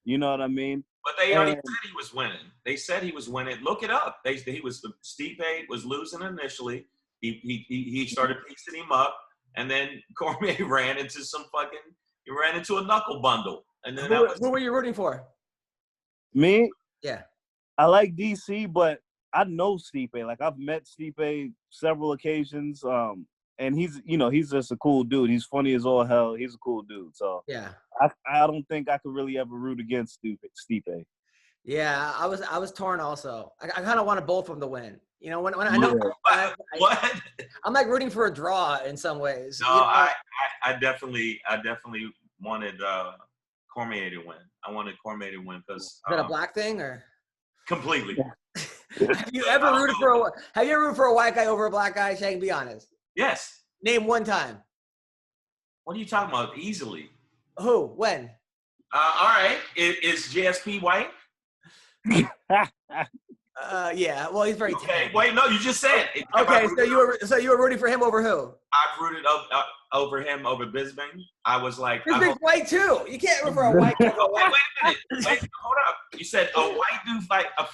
You know what I mean? But they already said he was winning. They said he was winning. Look it up. Stipe was losing initially. He started piecing him up, and then Cormier ran into a knuckle bundle. And then who were you rooting for? Me? Yeah. I like DC, but I know Stipe. Like, I've met Stipe several occasions. And he's just a cool dude. He's funny as all hell. He's a cool dude. So yeah, I don't think I could really ever root against Stipe. Yeah, I was torn also. I kind of wanted both of them to win. You know, when I know what? I'm like rooting for a draw in some ways. No, you know? I definitely wanted Cormier to win. I wanted Cormier to win because is that a black thing or completely? Have you ever rooted for a white guy over a black guy? Shang, be honest. Yes. Name one time. What are you talking about? Easily. Who? When? All right. Is JSP white? Yeah. Well, he's very tan. Wait, no, you just said it. Okay, so you were rooting for him over who? I've rooted over him over Bisping. I was like, Bisping's white too. You can't root for a white guy. Wait a minute. Wait, hold up. You said a white dude fight. A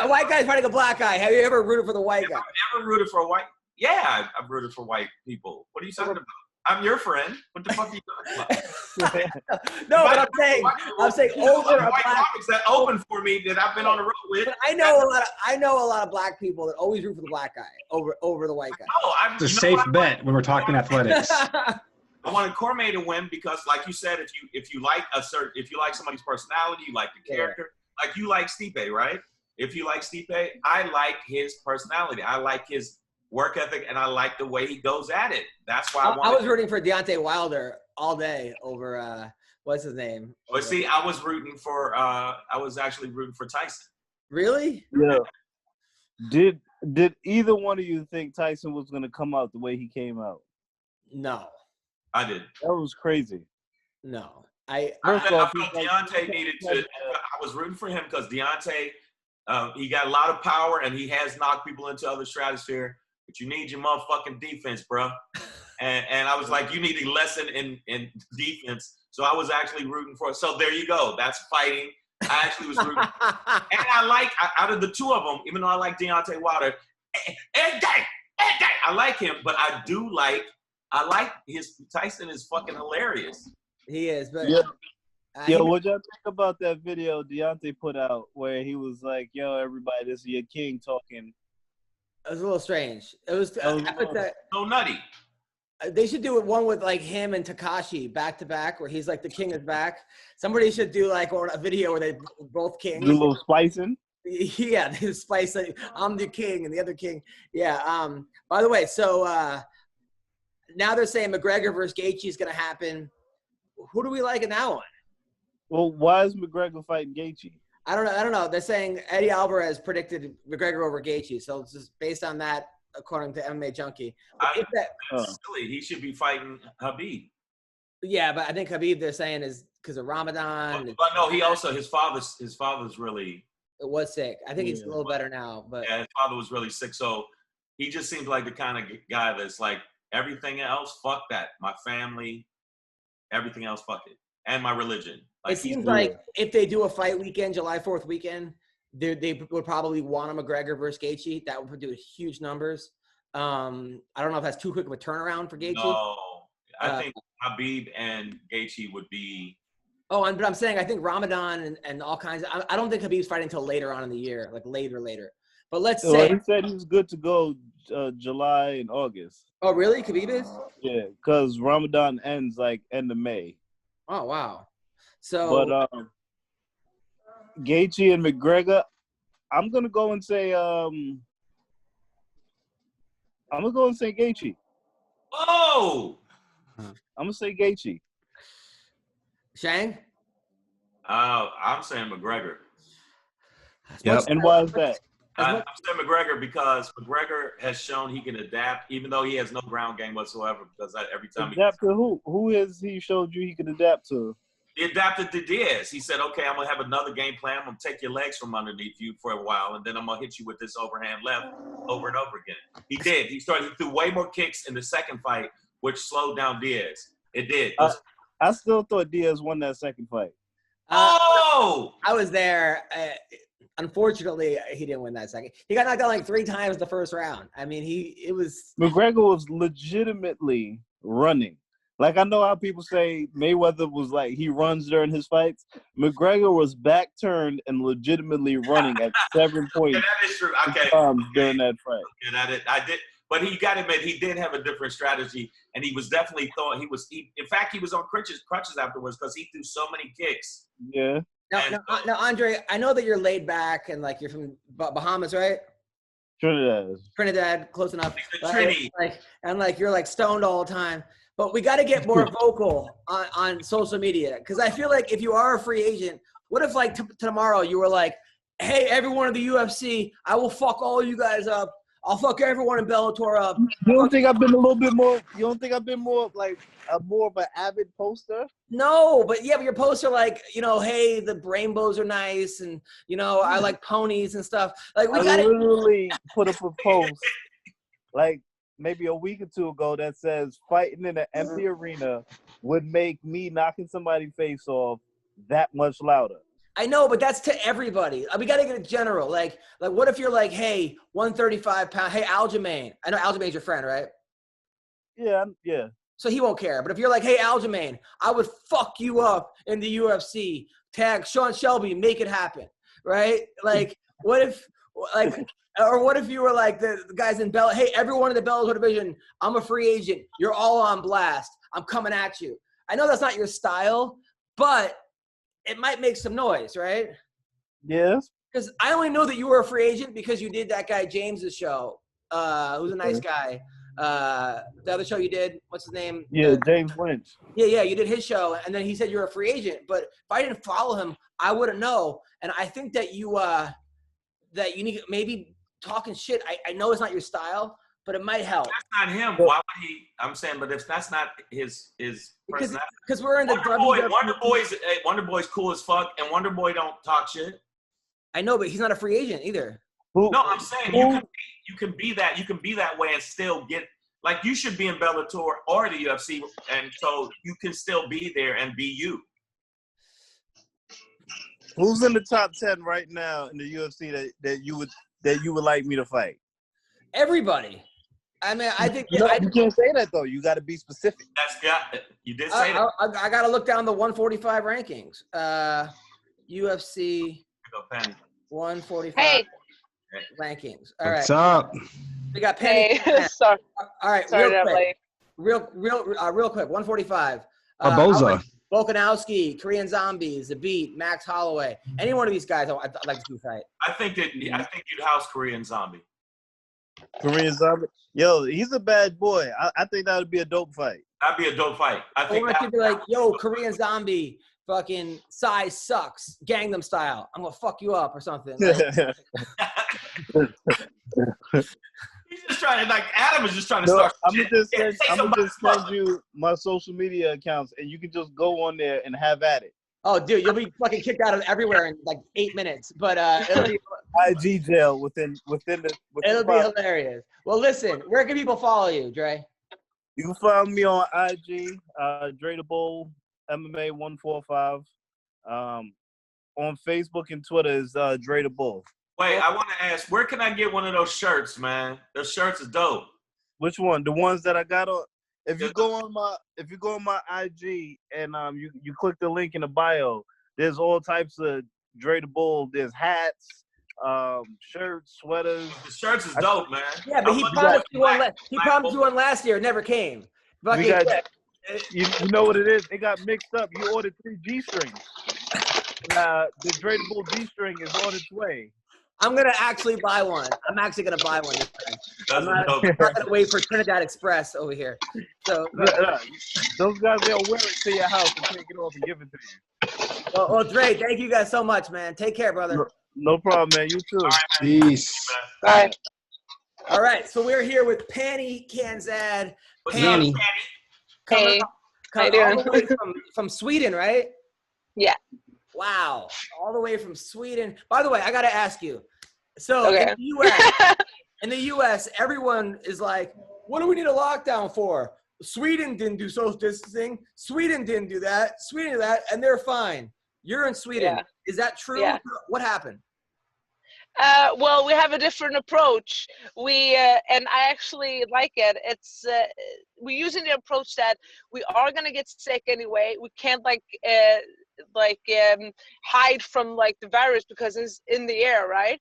white guy's fighting a black guy. Have you ever rooted for the white guy? Ever rooted for a white? Yeah, I've rooted for white people. What are you talking about? I'm your friend. What the fuck are you talking about? No, but I'm saying over a white black comics that open for me that I've been on the road with. But I know a lot of black people that always root for the black guy over the white guy. No, it's a safe bet when we're talking athletics. I wanted Cormier to win because, like you said, if you like somebody's personality, you like the character, like you like Stipe, right? If you like Stipe, I like his personality. I like his work ethic, and I like the way he goes at it. That's why I was rooting for Deontay Wilder all day over what's his name? But see, I was actually rooting for Tyson. Really? Yeah. Did either one of you think Tyson was going to come out the way he came out? No. I did. That was crazy. No. I felt Deontay needed to. I was rooting for him because Deontay, he got a lot of power and he has knocked people into other stratosphere. But you need your motherfucking defense, bro. And I was like, you need a lesson in defense. So I was actually rooting for it. So there you go. That's fighting. I actually was rooting. And I like, out of the two of them, even though I like Deontay Wilder, I like him, but I like Tyson is fucking hilarious. He is, but yeah. What y'all think about that video Deontay put out where he was like, "Yo, everybody, this is your king talking." It was a little strange. It was so nutty. They should do one with like him and Takashi back to back, where he's like the king is back. Somebody should do like a video where they both kings. Do a little splicing. Yeah, they spice. Like, I'm the king and the other king. Yeah. By the way, so now they're saying McGregor versus Gaethje is going to happen. Who do we like in that one? Well, why is McGregor fighting Gaethje? I don't know. They're saying Eddie Alvarez predicted McGregor over Gaethje, so it's just based on that, according to MMA Junkie. That's silly. He should be fighting Khabib. Yeah, but I think Khabib, they're saying, is because of Ramadan. But no, his father's really. It was sick. I think he's a little better now, but yeah, his father was really sick, so he just seems like the kind of guy that's like everything else. Fuck that. My family. Everything else, fuck it. And my religion. It seems like if they do a fight weekend, July 4th weekend, they would probably want a McGregor versus Gaethje. That would do huge numbers. I don't know if that's too quick of a turnaround for Gaethje. No. I think Khabib and Gaethje would be. Oh, but I'm saying I think Ramadan and all kinds of. I don't think Khabib's fighting until later on in the year, like later. But let's say he said he was good to go July and August. Oh, really? Khabib is? Yeah, because Ramadan ends like end of May. Oh, wow. So, but Gaethje and McGregor, I'm gonna go and say Gaethje. Oh, I'm gonna say Gaethje. Shang? I'm saying McGregor. Yep. And why is that? I'm saying McGregor because McGregor has shown he can adapt, even though he has no ground game whatsoever. Because every time adapt to who? Who has he showed you he can adapt to? He adapted to Diaz. He said, "Okay, I'm gonna have another game plan. I'm gonna take your legs from underneath you for a while, and then I'm gonna hit you with this overhand left over and over again." He did. He threw way more kicks in the second fight, which slowed down Diaz. It did. I still thought Diaz won that second fight. I was there. Unfortunately, he didn't win that second. He got knocked out like 3 times the first round. I mean, McGregor was legitimately running. Like, I know how people say Mayweather was like, he runs during his fights. McGregor was back turned and legitimately running at 7 points. Yeah, that is true. Okay. During that fight. Yeah, I did. But he got to admit, he did have a different strategy, and he was definitely in fact, he was on crutches afterwards because he threw so many kicks. Yeah. Now, Andre, I know that you're laid back and like you're from Bahamas, right? Trinidad, close enough. You're like stoned all the time. But we got to get more vocal on social media, because I feel like if you are a free agent, what if like tomorrow you were like, "Hey, everyone in the UFC, I will fuck all you guys up. I'll fuck everyone in Bellator up." You don't think I've been a little bit more? You don't think I've been more like more of an avid poster? No, but your posts are like, hey, the rainbows are nice, and I like ponies and stuff. Like we got literally put up a post like maybe a week or 2 ago that says fighting in an empty arena would make me knocking somebody's face off that much louder. I know, but that's to everybody. We got to get it general. Like what if you're like, hey, 135 pound, hey, Aljamain. I know Aljamain's your friend, right? Yeah. So he won't care. But if you're like, hey, Aljamain, I would fuck you up in the UFC. Tag Sean Shelby, make it happen, right? Like, what if you were like the guys in Bell? Hey, everyone in the Bellator division, I'm a free agent. You're all on blast. I'm coming at you. I know that's not your style, but it might make some noise, right? Yes. Because I only know that you were a free agent because you did that guy James's show, who's a nice guy. the other show you did, what's his name? Yeah, James Lynch. Yeah, you did his show, and then he said you're a free agent. But if I didn't follow him, I wouldn't know. And I think that you need maybe talking shit. I know it's not your style, but it might help. That's not him. Why would he? I'm saying, but if that's not his personality. Because we're in the Wonder Boy's cool as fuck, and Wonder Boy don't talk shit. I know, but he's not a free agent either. No, I'm saying you can be that. You can be that way and still get like you should be in Bellator or the UFC, and so you can still be there and be you. Who's in the top 10 right now in the UFC that you would like me to fight? Everybody. I mean, I think you can't say that though. You got to be specific. You did say that. I got to look down the 145 rankings. UFC 145 rankings. All right. What's up? We got Pannie. Hey, sorry. All right, real quick. 145. Barboza. Volkanovski, Korean Zombies, The Beat, Max Holloway. Any one of these guys I'd like to do a fight. I think you'd house Korean Zombie. Korean Zombie? Yo, he's a bad boy. I think that would be a dope fight. That'd be a dope fight. I think I could be like, yo, Korean Zombie, fucking size sucks, Gangnam Style. I'm gonna fuck you up or something. He's just trying to Adam is just trying to start. I'm gonna just send you my social media accounts, and you can just go on there and have at it. Oh, dude, you'll be fucking kicked out of everywhere in like 8 minutes. But it'll be IG jail within it'll be hilarious. Well, listen, where can people follow you, Dre? You can find me on IG, Dre the Bull, MMA 145. On Facebook and Twitter is Dre the Bull. Wait, I want to ask, where can I get one of those shirts, man? Those shirts is dope. Which one? The ones that I got on. If you go on my IG and you click the link in the bio, there's all types of Dre the Bull. There's hats, shirts, sweaters. The shirts is dope, man. Yeah, but he promised you one last year. It never came. You know what it is? It got mixed up. You ordered 3 G-strings. The Dre the Bull G-string is on its way. I'm going to actually buy one. I'm actually going to buy one this time. I'm not going to wait for Trinidad Express over here. So those guys, they'll wear it to your house and take it off and give it to you. Well, Dre, thank you guys so much, man. Take care, brother. No problem, man. You too. Right, Peace. Bye. All right, so we're here with Pannie Kianzad. Pannie. Coming How you doing? all the way from Sweden, right? Yeah. Wow, all the way from Sweden. By the way, I got to ask you. So Okay. in the U.S., everyone is like, what do we need a lockdown for? Sweden didn't do social distancing. Sweden didn't do that. Sweden did that, and they're fine. You're in Sweden. Yeah. Is that true? Yeah. What happened? Well, we have a different approach. And I actually like it. It's we're using the approach that we are gonna get sick anyway. We can't hide from the virus because it's in the air, right?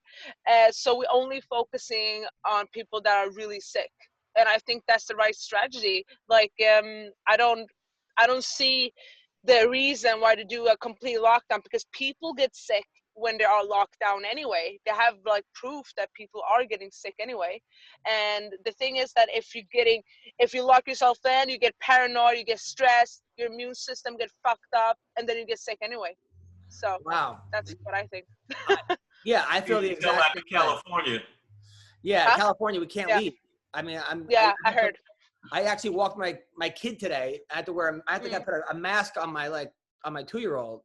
So we're only focusing on people that are really sick, and I think that's the right strategy. I don't see the reason why to do a complete lockdown, because people get sick when they are locked down anyway. They have proof that people are getting sick anyway. And the thing is that if you lock yourself in, you get paranoid, you get stressed, your immune system get fucked up, and then you get sick anyway. So wow, that's what I think. Yeah, I feel the exact same in California. Yeah, Huh? California, we can't leave. I mean, I heard. I actually walked my kid today. I had to wear. I think I put a mask on my 2-year-old.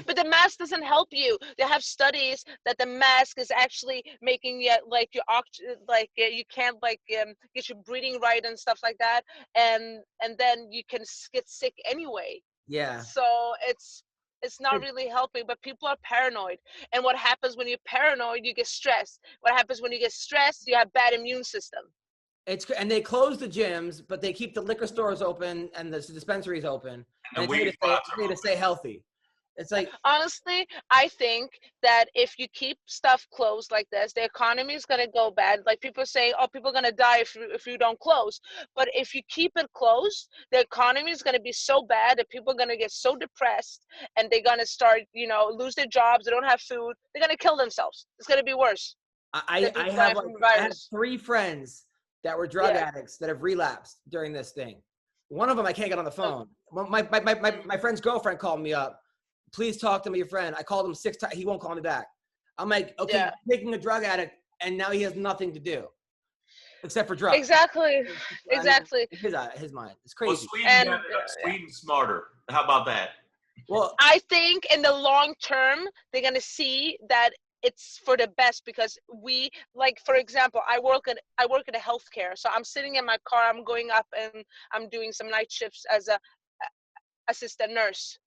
But the mask doesn't help you. They have studies that the mask is actually making you you can't get your breathing right and stuff like that, and then you can get sick anyway. Yeah. So it's not really helping, but people are paranoid. And what happens when you're paranoid? You get stressed. What happens when you get stressed? You have bad immune system. And they close the gyms, but they keep the liquor stores open and the dispensaries open. And they to stay healthy. It's honestly, I think that if you keep stuff closed like this, the economy is going to go bad. People say, oh, people are going to die if you don't close. But if you keep it closed, the economy is going to be so bad that people are going to get so depressed, and they're going to start, lose their jobs. They don't have food. They're going to kill themselves. It's going to be worse. I have 3 friends that were drug addicts that have relapsed during this thing. One of them I can't get on the phone. My friend's girlfriend called me up. Please talk to me, your friend. I called him 6 times. He won't call me back. I'm like, okay, you're taking a drug addict, and now he has nothing to do except for drugs. Exactly. His mind. It's crazy. Well, Sweden's smarter. How about that? Well, I think in the long term, they're going to see that it's for the best, because we, like, for example, I work at a healthcare. So I'm sitting in my car, I'm going up and I'm doing some night shifts as a assistant nurse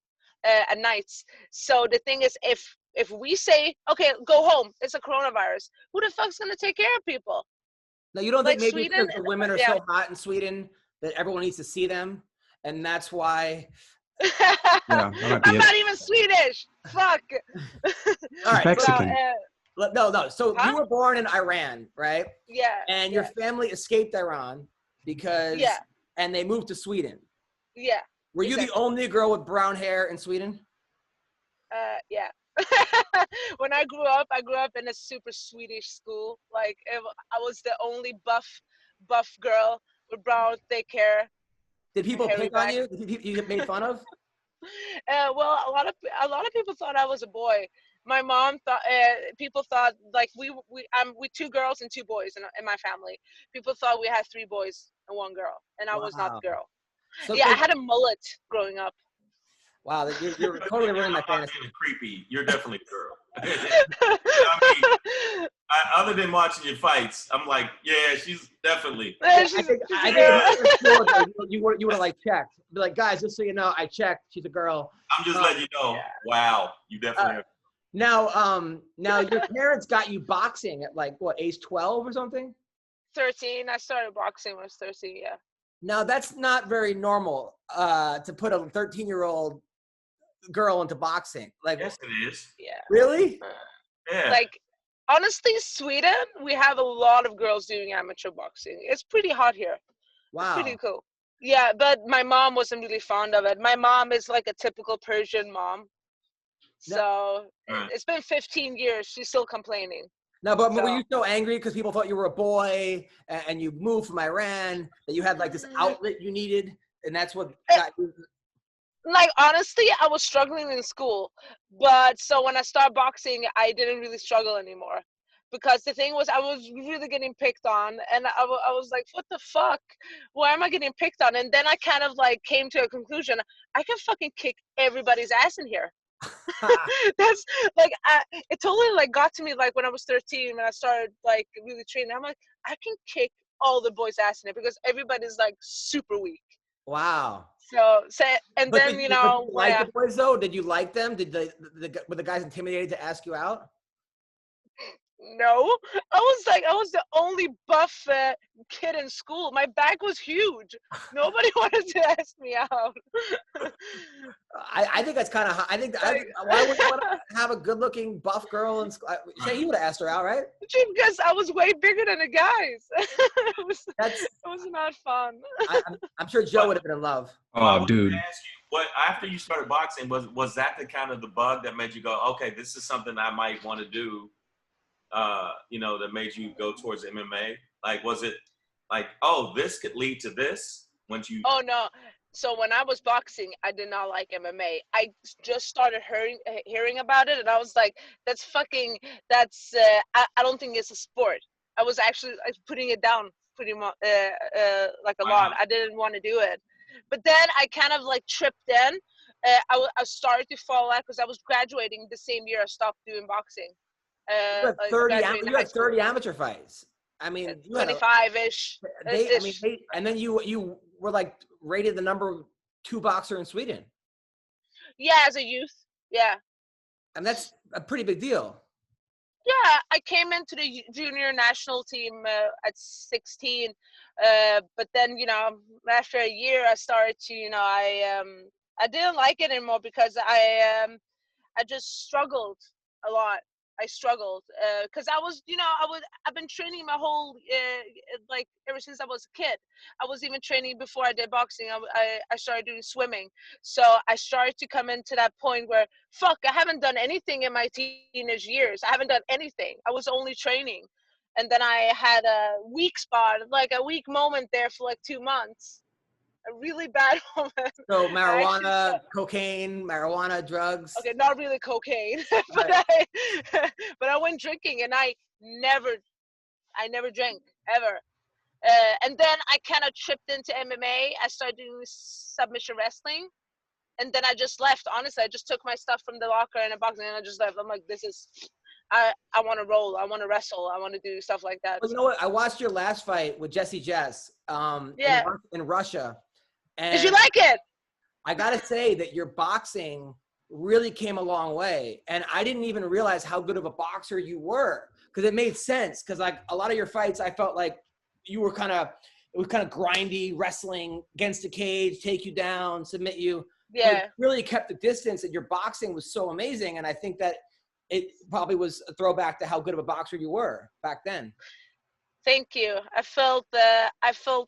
at nights. So the thing is, if we say, okay, go home, it's a coronavirus, who the fuck's going to take care of people? No, you don't like think maybe Sweden, because the women are so hot in Sweden that everyone needs to see them, and that's why? I'm not even Swedish. Fuck. All right. Mexican. No. So you were born in Iran, right? Yeah. And your family escaped Iran because, and they moved to Sweden. Yeah. Were you the only girl with brown hair in Sweden? Yeah. When I grew up in a super Swedish school. Like, I was the only buff girl with brown, thick hair. Did people pick on you? Did you get made fun of? Well, a lot of people thought I was a boy. My mom thought, people thought, like, we 2 girls and 2 boys in my family. People thought we had 3 boys and 1 girl, and I was not the girl. So I had a mullet growing up. Wow, you're totally ruining my fantasy. Creepy. You're definitely a girl. I mean, other than watching your fights, I'm like, yeah, she's definitely. I think you would have like checked. Be like, guys, just so you know, I checked. She's a girl. I'm just letting you know. Yeah. Wow, you definitely. Now your parents got you boxing at like what, age 12 or something? 13. I started boxing when I was 13. Yeah. Now that's not very normal to put a 13-year-old girl into boxing. Like, yes, it is. Yeah. Really? Yeah. Like, honestly, Sweden, we have a lot of girls doing amateur boxing. It's pretty hot here. Wow. It's pretty cool. Yeah, but my mom wasn't really fond of it. My mom is like a typical Persian mom. So it's been 15 years. She's still complaining. No, but were you so angry because people thought you were a boy and you moved from Iran, that you had like this outlet you needed, and that's what got you? Like, honestly, I was struggling in school, but so when I started boxing, I didn't really struggle anymore, because the thing was, I was really getting picked on, and I was like, what the fuck? Why am I getting picked on? And then I kind of like came to a conclusion: I can fucking kick everybody's ass in here. That's like, it totally like got to me like when I was 13, when I started like really training. I'm like, I can kick all the boys' ass in here because everybody's like super weak. Wow. So and But then did you like the boys though? Did you like them? Were the guys intimidated to ask you out? No, I was the only buff kid in school. My back was huge. Nobody wanted to ask me out. I think that's kind of. I think why would you want to have a good-looking buff girl in school? Say you would have asked her out, right? Because I was way bigger than the guys. It was not fun. I'm sure Joe would have been in love. Oh, dude. Ask you, what after you started boxing, was that the kind of the bug that made you go, okay, this is something I might want to do? That made you go towards MMA? Like, was it like, oh, this could lead to this once you? Oh no. So when I was boxing, I did not like MMA. I just started hearing about it, and I was like, I don't think it's a sport. I was actually putting it down pretty much, like a lot. I didn't want to do it. But then I kind of like tripped in. I started to fall out because I was graduating the same year I stopped doing boxing. You had 30 amateur fights. I mean, 25-ish. And then you were like rated the number 2 boxer in Sweden. Yeah, as a youth. Yeah. And that's a pretty big deal. Yeah, I came into the junior national team at 16. But then, after a year, I started to, I didn't like it anymore because I just struggled a lot. I struggled because I've been training my whole like ever since I was a kid. I was even training before I did boxing. I started doing swimming, so I started to come into that point where I haven't done anything in my teenage years. I haven't done anything. I was only training, And then I had a weak spot, like a weak moment there for like 2 months. A really bad moment. So marijuana, cocaine, marijuana, drugs. Okay, not really cocaine, but Right. I went drinking, and I never drank ever. And then I kind of tripped into MMA. I started doing submission wrestling, and then I just left. Honestly, I just took my stuff from the locker and a boxing, and I just left. I'm like, this is, I want to roll. I want to wrestle. I want to do stuff like that. Well, you know what? I watched your last fight with Jesse Jess in Russia. And did you like it? I got to say that your boxing really came a long way. And I didn't even realize how good of a boxer you were, because it made sense. Because like a lot of your fights, I felt like you were it was kind of grindy, wrestling against the cage, take you down, submit you. Yeah. But really kept the distance, and your boxing was so amazing. And I think that it probably was a throwback to how good of a boxer you were back then. Thank you. I felt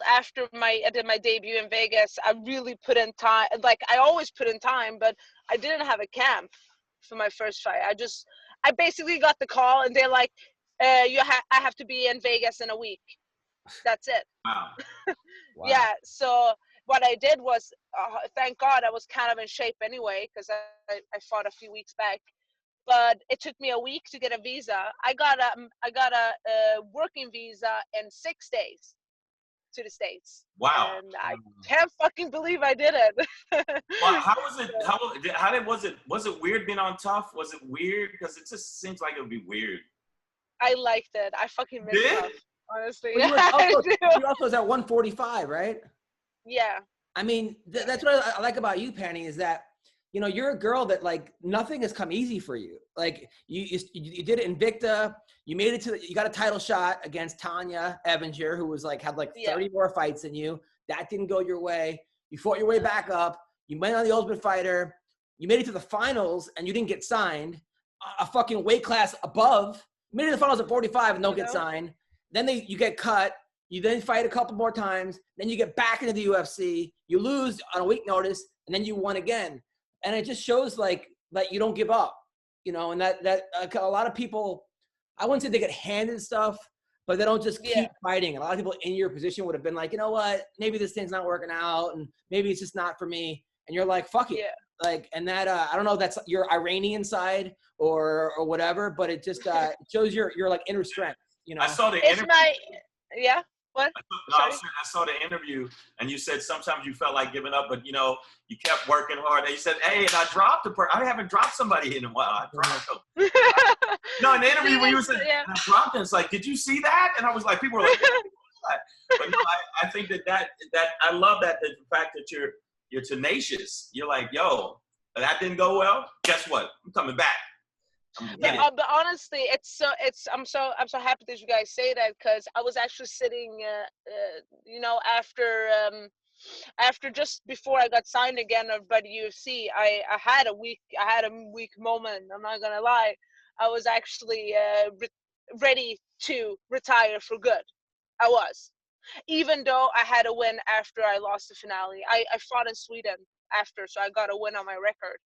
after I did my debut in Vegas, I really put in time. Like I always put in time, but I didn't have a camp for my first fight. I basically got the call, and they're like, I have to be in Vegas in a week. That's it. Wow. Wow. Yeah. So what I did was, thank God I was kind of in shape anyway, because I fought a few weeks back. But it took me a week to get a visa. I got a working visa in 6 days to the States. Wow. And I can't fucking believe I did it. Well, how was it? Was it weird being on Tough? Was it weird? Because it just seems like it would be weird. I liked it. I fucking missed Tough, honestly. Well, I do. you also was at 145, right? Yeah. I mean, that's what I like about you, Pannie, is that, you know, you're a girl that like nothing has come easy for you. Like you did it in Invicta. You made it you got a title shot against Tanya Evinger, who was like, had like 30 more fights than you. That didn't go your way. You fought your way back up. You went on the Ultimate Fighter. You made it to the finals and you didn't get signed. A fucking weight class above. You made it to the finals at 45 and don't get signed. Then you get cut. You then fight a couple more times. Then you get back into the UFC. You lose on a week notice, and then you won again. And it just shows like you don't give up, you know, and that a lot of people, I wouldn't say they get handed stuff, but they don't just keep fighting. A lot of people in your position would have been like, you know what, maybe this thing's not working out and maybe it's just not for me. And you're like, fuck it. Yeah. Like, and that, I don't know if that's your Iranian side or whatever, but it just it shows your like inner strength, you know. I saw the interview. What? I saw the interview, and you said sometimes you felt like giving up, but you know you kept working hard. And you said, "Hey, and I dropped I haven't dropped somebody in a while. I dropped them." No, in the interview when you said, "I dropped them," it's like, "Did you see that?" And I was like, "People were like, what?" But no, I think that I love that the fact that you're tenacious. You're like, "Yo, that didn't go well. Guess what? I'm coming back." But honestly, I'm so happy that you guys say that, because I was actually sitting, you know, after just before I got signed again by the UFC, I had a weak moment. I'm not gonna lie. I was actually ready to retire for good. I was, even though I had a win after I lost the finale. I fought in Sweden after, so I got a win on my record.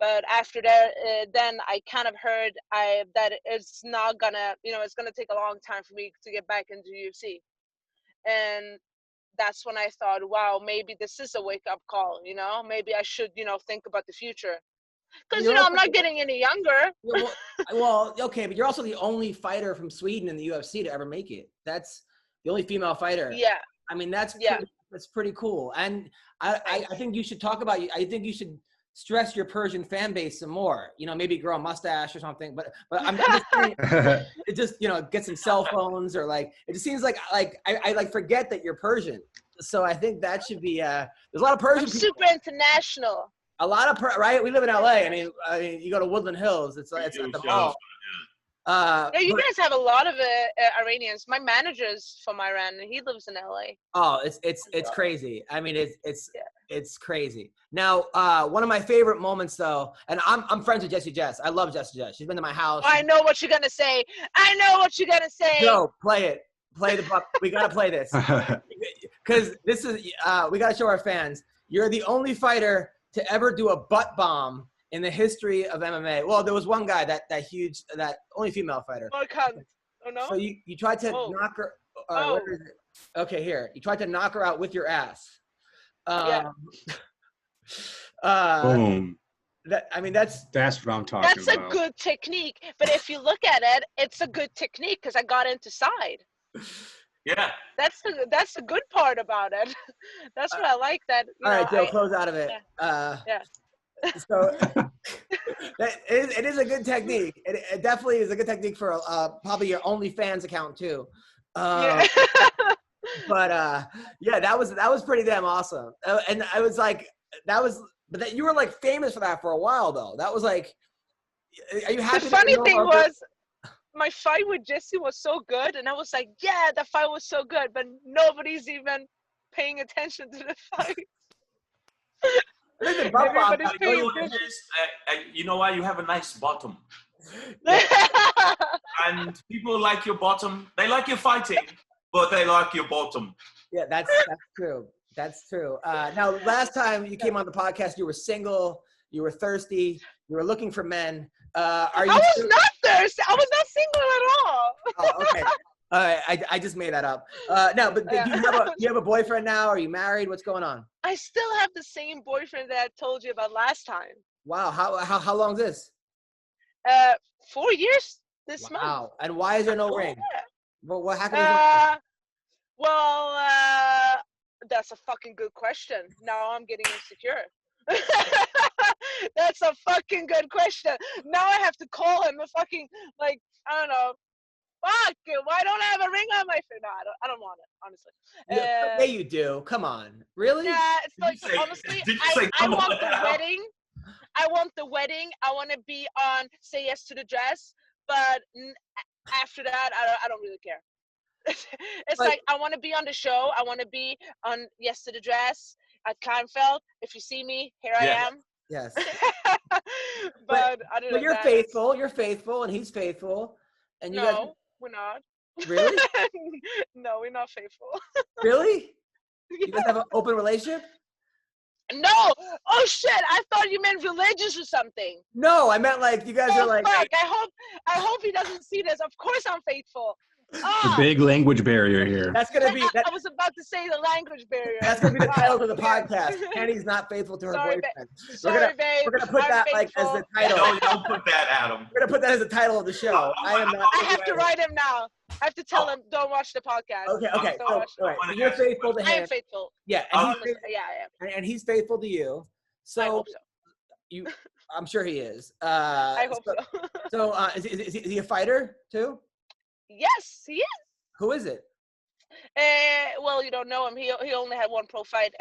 But after that, then I kind of heard that it's not gonna, you know, it's gonna take a long time for me to get back into UFC. And that's when I thought, wow, maybe this is a wake-up call, you know? Maybe I should, you know, think about the future. Because, you know, I'm not getting any younger. Well, okay, but you're also the only fighter from Sweden in the UFC to ever make it. That's the only female fighter. Yeah. I mean, that's pretty cool. And I think you should talk about, I think you should stress your Persian fan base some more, you know, maybe grow a mustache or something, but I'm just saying, it just, you know, get some cell phones, or like, it just seems like I like forget that you're Persian. So I think that should be, there's a lot of Persian people. Super international. A lot of, right? We live in LA. I mean, you go to Woodland Hills, it's at the mall. Yeah, you guys have a lot of Iranians. My manager's from Iran, and he lives in LA. Oh, it's crazy. I mean, it's crazy. Now, one of my favorite moments, though, and I'm friends with Jesse Jess. I love Jesse Jess. She's been to my house. I know what you're gonna say. No, play it. Play the. We gotta play this, because this is. We gotta show our fans. You're the only fighter to ever do a butt bomb in the history of MMA. Well, there was one guy, that only female fighter. Oh no. So you tried to knock her. Where is it? Okay, here. You tried to knock her out with your ass. Boom. That's what I'm talking about. That's a good technique. But if you look at it, it's a good technique because I got into side. Yeah. That's the good part about it. That's what I like. That. All right, Joe, close out of it. Yeah. So it is a good technique. It definitely is a good technique for probably your OnlyFans account too. Yeah. But yeah, that was pretty damn awesome. And I was like, you were like famous for that for a while though. That was like, are you happy? The funny thing was, my fight with Jesse was so good, and I was like, yeah, the fight was so good, but nobody's even paying attention to the fight. Everybody's paying attention. You know why? You have a nice bottom. And people like your bottom. They like your fighting, but they like your bottom. Yeah, that's true. That's true. Now, last time you came on the podcast, you were single, you were thirsty, you were looking for men. I was not thirsty. I was not single at all. Oh, okay. All right. I just made that up. No, but do you have a boyfriend now? Are you married? What's going on? I still have the same boyfriend that I told you about last time. Wow. How long is this? 4 years this month. Wow. And why is there no ring? Yeah. Well, what happened? That's a fucking good question. Now I'm getting insecure. That's a fucking good question. Now I have to call him a fucking, like, I don't know. Fuck, why don't I have a ring on my finger? No, I don't want it, honestly. Yeah, you do. Come on. Really? Yeah, it's like, honestly, I want the wedding. I want the wedding. I want to be on Say Yes to the Dress. But after that, I don't really care. It's like I want to be on the show. I want to be on Yes to the Dress at Kleinfeld. If you see me, here I am. Yes. but you're faithful. You're faithful, and he's faithful. And we're not. Really? No, we're not faithful. Really? You guys have an open relationship? No. Oh shit! I thought you meant religious or something. No, I meant like you guys are like. Fuck! I hope he doesn't see this. Of course, I'm faithful. The big language barrier here. That's gonna be. I was about to say the language barrier. That's gonna be the title of the podcast. Annie's not faithful to her boyfriend. Babe. We're gonna put that like as the title. No, don't put that, Adam. We're gonna put that as the title of the show. I have to write him now. I have to tell him don't watch the podcast. Okay. All right. You're faithful to him. I am faithful. Yeah, I am. And he's faithful to you. So, I hope so. I'm sure he is. I hope so. So, is he a fighter too? Yes, he is. Who is it? Well, you don't know him. He only had one pro fight.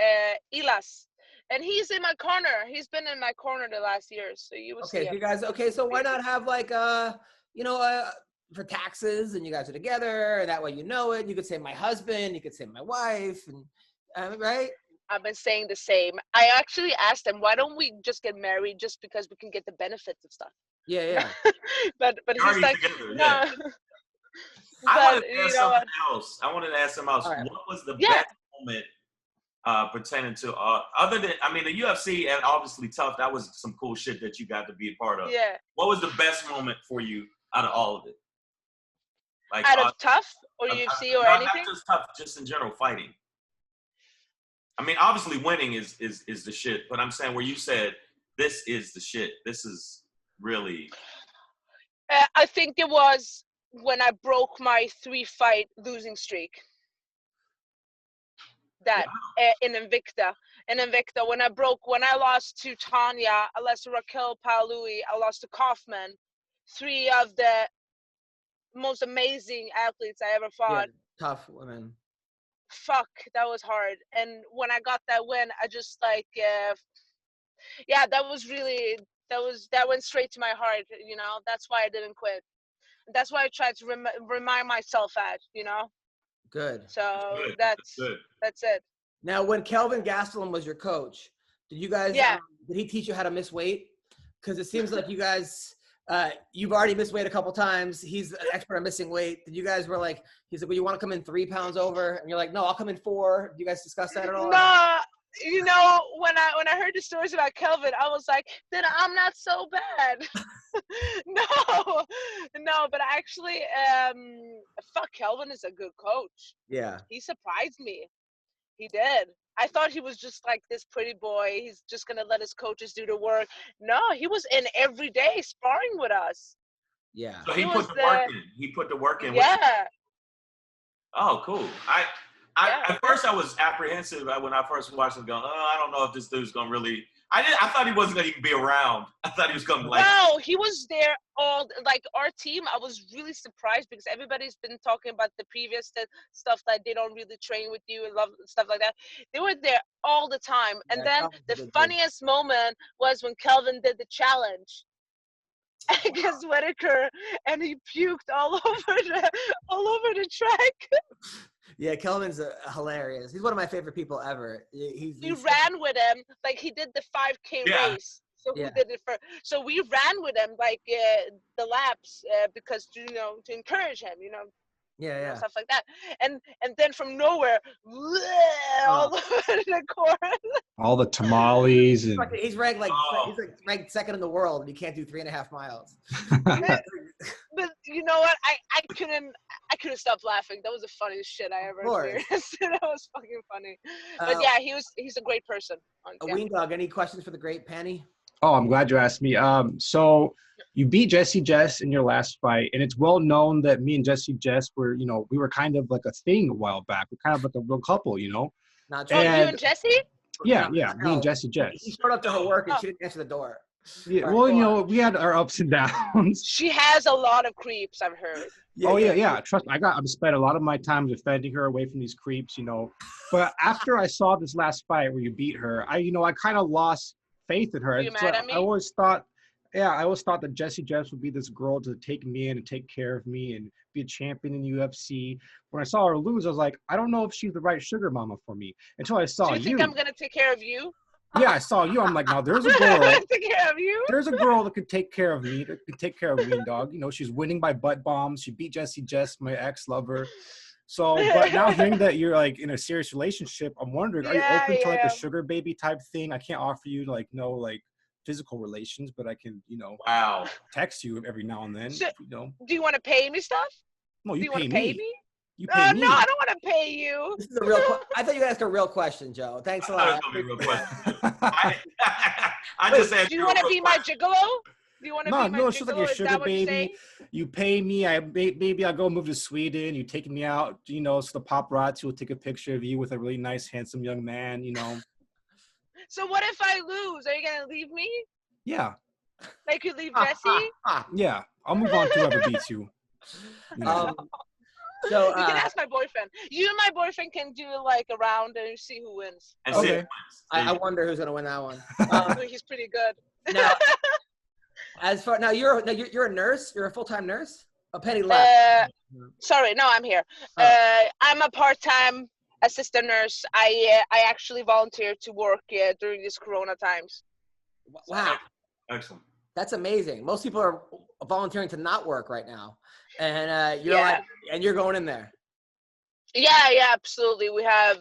Ilas, and he's in my corner. He's been in my corner the last years, so you will see him. You guys. Okay, so why not have like for taxes, and you guys are together, and that way you know it. You could say my husband. You could say my wife, and right. I've been saying the same. I actually asked him, why don't we just get married just because we can get the benefits of stuff? Yeah. but he's like, no. I wanted to ask something else. I wanted to ask him else. Right. What was the best moment pertaining to other than the UFC and obviously Tough? That was some cool shit that you got to be a part of. Yeah. What was the best moment for you out of all of it? Like out of Tough or UFC or anything? Not just Tough, just in general fighting. Obviously winning is the shit, but I'm saying where you said this is the shit. This is really. I think it was when I broke my 3-fight losing streak. That in Invicta. In Invicta, when I lost to Tanya, I lost to Raquel Paului, I lost to Kaufman, 3 of the most amazing athletes I ever fought. Yeah, tough women. Fuck, that was hard. And when I got that win, I just that was really, that went straight to my heart, that's why I didn't quit. That's why I tried to remind myself Good. So that's it. Now, when Kelvin Gastelum was your coach, did you guys, did he teach you how to miss weight? Because it seems like you guys, you've already missed weight a couple times. He's an expert at missing weight. Did you guys were like, he's like, well, you want to come in 3 pounds over? And you're like, no, I'll come in 4. Did you guys discuss that at all? No, you know, when I heard the stories about Kelvin, I was like, then I'm not so bad. No, but actually, fuck, Kelvin is a good coach. Yeah. He surprised me. He did. I thought he was just like this pretty boy. He's just gonna let his coaches do the work. No, he was in every day sparring with us. Yeah. So he put the work in. He put the work in. Yeah. Oh, cool. At first I was apprehensive when I first watched him. Going, I don't know if this dude's gonna really. I thought he wasn't gonna even be around. I thought he was gonna like. No, he was there like our team. I was really surprised because everybody's been talking about the previous stuff that they don't really train with you and love stuff like that. They were there all the time. And then the funniest moment was when Kelvin did the challenge against Whitaker, and he puked all over the track. Yeah, Kelvin's hilarious. He's one of my favorite people ever. He ran with him, like he did the 5K race. So who did it first? So we ran with him like the laps because to encourage him, stuff like that. And then from nowhere, all over the course. All the tamales and he's ranked he's ranked second in the world, and he can't do 3.5 miles. But you know what? I couldn't stop laughing. That was the funniest shit I ever experienced. That was fucking funny. But yeah, he's a great person. Weendawg, any questions for the great Pannie? Oh, I'm glad you asked me. So you beat Jesse Jess in your last fight, and it's well known that me and Jesse Jess were, we were kind of like a thing a while back. We're kind of like a real couple, Not you and Jesse? Yeah, me and Jesse Jess. He showed up to her work and she didn't answer the door. Yeah, well, we had our ups and downs. She has a lot of creeps, I've heard. Yeah. Trust me, I've spent a lot of my time defending her away from these creeps, But after I saw this last fight where you beat her, I kind of lost faith in her. You mad at me? I always thought that Jesse Jess would be this girl to take me in and take care of me and be a champion in UFC. When I saw her lose, I was like, I don't know if she's the right sugar mama for me. Until I saw you. Do you think I'm gonna take care of you? Yeah, I saw you. I'm like, now there's a girl. Take care of you. There's a girl that could take care of me. That could take care of Weendawg. She's winning by butt bombs. She beat Jesse Jess, my ex-lover. So, but now hearing that you're like in a serious relationship, I'm wondering, are you open to like a sugar baby type thing? I can't offer you no physical relations, but I can, text you every now and then. So, do you want to pay me stuff? No, you pay me. me. You pay me. No, I don't want to pay you. This is a real. I thought you asked a real question, Joe. Thanks a lot. I thought it was gonna be a real question. I just said. Do you want to be my gigolo? Do you want to be my gigolo? No, it's just like your sugar baby. You pay me. Maybe I'll go move to Sweden. You take me out. So the paparazzi will take a picture of you with a really nice, handsome young man. So what if I lose? Are you gonna leave me? Yeah. Like you leave Jesse? Yeah, I'll move on to whoever beats you. So you can ask my boyfriend. You and my boyfriend can do like a round and see who wins. And okay. I wonder who's gonna win that one. He's pretty good. Now, you're a nurse. You're a full-time nurse. Pannie left. Sorry, no, I'm here. I'm a part-time assistant nurse. I actually volunteered to work during these Corona times. Wow. Excellent. That's amazing. Most people are volunteering to not work right now, and you're going in there. Yeah, absolutely. We have,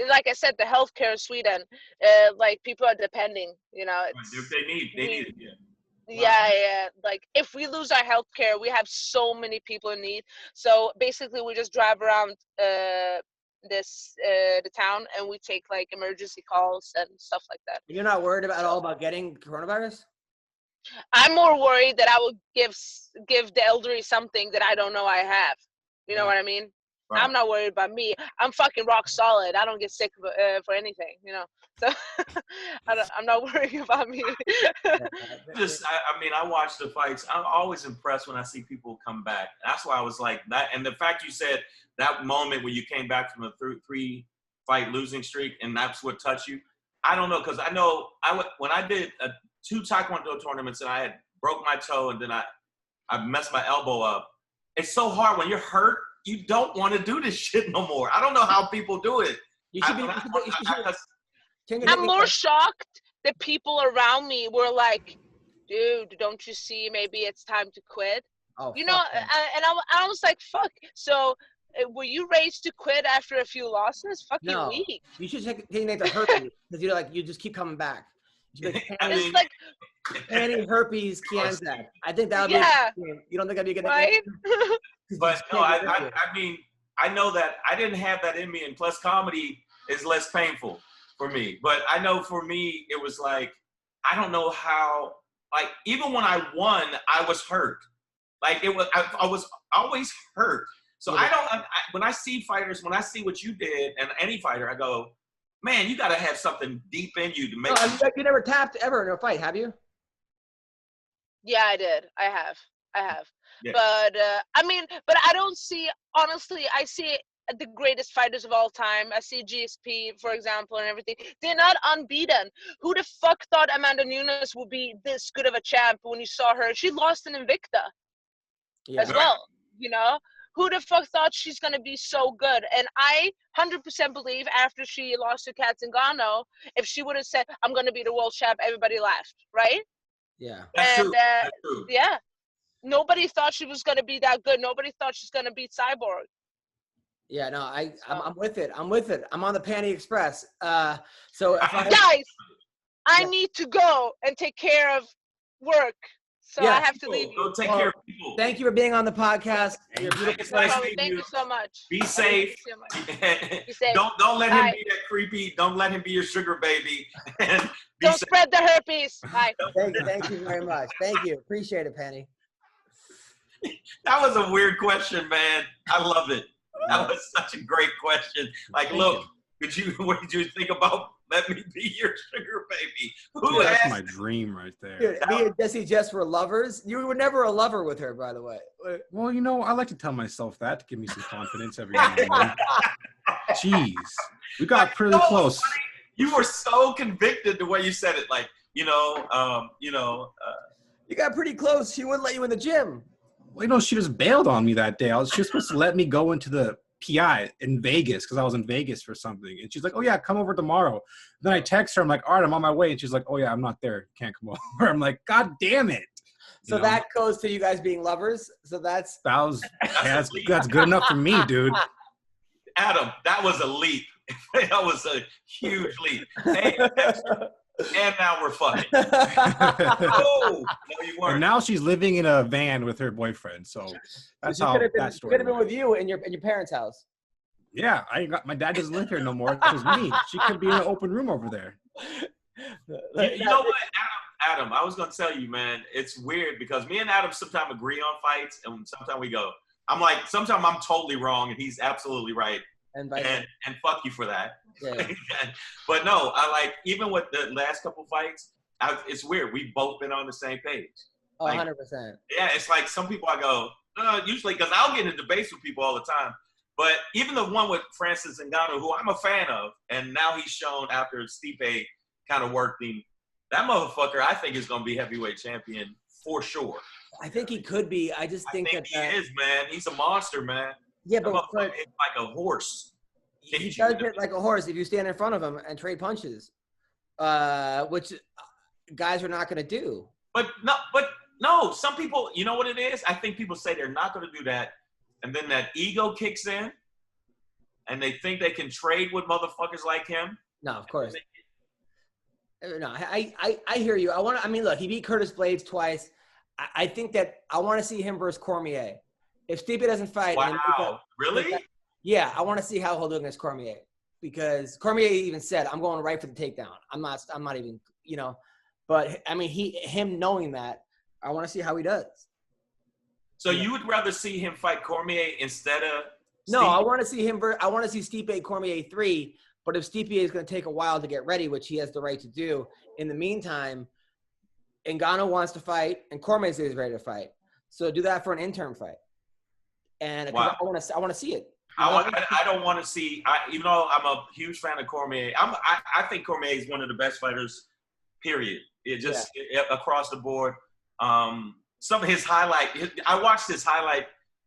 like I said, the healthcare in Sweden. Like people are depending. They need it. Yeah. Like if we lose our healthcare, we have so many people in need. So basically, we just drive around the town and we take like emergency calls and stuff like that. You're not worried at all about getting coronavirus? I'm more worried that I will give the elderly something that I don't know I have. You know what I mean? Right. I'm not worried about me. I'm fucking rock solid. I don't get sick for anything, So I'm not worried about me. I watch the fights. I'm always impressed when I see people come back. That's why I was like that. And the fact you said that moment when you came back from a 3-fight losing streak, and that's what touched you. I don't know, because I know when I did 2 Taekwondo tournaments and I had broke my toe and then I messed my elbow up. It's so hard when you're hurt. You don't want to do this shit no more. I don't know how people do it. I'm more shocked that people around me were like, dude, don't you see maybe it's time to quit? Oh, and I was like, fuck. So were you raised to quit after a few losses? Fucking No. weak. You should take the herpes because you just keep coming back. You should be like, It's like, Pannie herpes Kianzad. I think that would yeah, be. You don't think that'd be a good right? nickname? But no, I mean, I know that I didn't have that in me, and plus comedy is less painful for me. But I know for me, it was like, I don't know how, like, even when I won, I was hurt. Like, I was always hurt. So Yeah. when I see fighters, when I see what you did, and any fighter, I go, man, you got to have something deep in you to make. You never tapped ever in a fight, have you? Yeah, I did. I have. Yeah. But but I don't see, honestly, I see the greatest fighters of all time. I see GSP, for example, and everything. They're not unbeaten. Who the fuck thought Amanda Nunes would be this good of a champ when you saw her? She lost in Invicta as well, you know? Who the fuck thought she's going to be so good? And I 100% believe after she lost to Kat Ngannou, if she would have said, I'm going to be the world champ, everybody laughed, right? Yeah. That's true. That's true. Yeah. Nobody thought she was going to be that good. Nobody thought she's going to beat Cyborg. Yeah, no, I'm with it. I'm on the Pannie Express. So if Guys, I need to go and take care of work. So I have to leave you. Go take care of people. Thank you for being on the podcast. You're It's nice No, meeting thank you so much. Be safe. Be safe. Don't let him Bye. be that creepy. Don't let him be your sugar baby. Don't spread the herpes. Bye. Thank you very much. Thank you. Appreciate it, Pannie. That was a weird question, man. I love it. That was such a great question. Like, look, what did you think about let me be your sugar baby? Who That's asked? my dream right there. Dude, me and Jesse just were lovers. You were never a lover with her, by the way. Well, you know, I like to tell myself that to give me some confidence every now and then. Jeez, we got pretty close. Funny. You were so convicted the way you said it. Like, you got pretty close. She wouldn't let you in the gym. Well, you know, she just bailed on me that day. She was supposed to let me go into the PI in Vegas because I was in Vegas for something. And she's like, oh, yeah, come over tomorrow. Then I text her. I'm like, all right, I'm on my way. And she's like, oh, yeah, I'm not there. Can't come over. I'm like, God damn it. So that goes to you guys being lovers. So that's good enough for me, dude. Adam, that was a leap. That was a huge leap. Hey, and now we're fucking. Oh, no, you weren't. And now she's living in a van with her boyfriend. So that's how that story could have been with you in your parents' house. Yeah, my dad doesn't live here no more. It was me. She could be in an open room over there. You know what, Adam, I was going to tell you, man, it's weird because me and Adam sometimes agree on fights and sometimes we go. I'm like, sometimes I'm totally wrong and he's absolutely right. And fuck you for that. Yeah. But no, I like, even with the last couple fights, it's weird. We've both been on the same page. Oh, like, 100%. Yeah, it's like some people I go, usually, because I'll get into debates with people all the time. But even the one with Francis Ngannou, who I'm a fan of, and now he's shown after Stipe kind of worked him, that motherfucker I think is going to be heavyweight champion for sure. I think he could be. I think he is, man. He's a monster, man. Yeah, but it's like a horse. He does hit like a horse if you stand in front of him and trade punches, which guys are not going to do. But no, some people, you know what it is? I think people say they're not going to do that, and then that ego kicks in, and they think they can trade with motherfuckers like him. No, of course. No, I hear you. Look, he beat Curtis Blades twice. I think that I want to see him versus Cormier. If Stipe doesn't fight. Wow, really? Yeah, I want to see how he'll do against Cormier because Cormier even said, "I'm going right for the takedown. I'm not even, But I mean, him knowing that, I want to see how he does. So you would rather see him fight Cormier instead of? No, Stipe? I want to see him. I want to see Stipe Cormier 3. But if Stipe is going to take a while to get ready, which he has the right to do, in the meantime, Ngannou wants to fight and Cormier is ready to fight. So do that for an interim fight. And I want to see it. I don't want to see. Even though I'm a huge fan of Cormier, I think Cormier is one of the best fighters. Period. It just across the board. Some of his highlight. I watched his highlight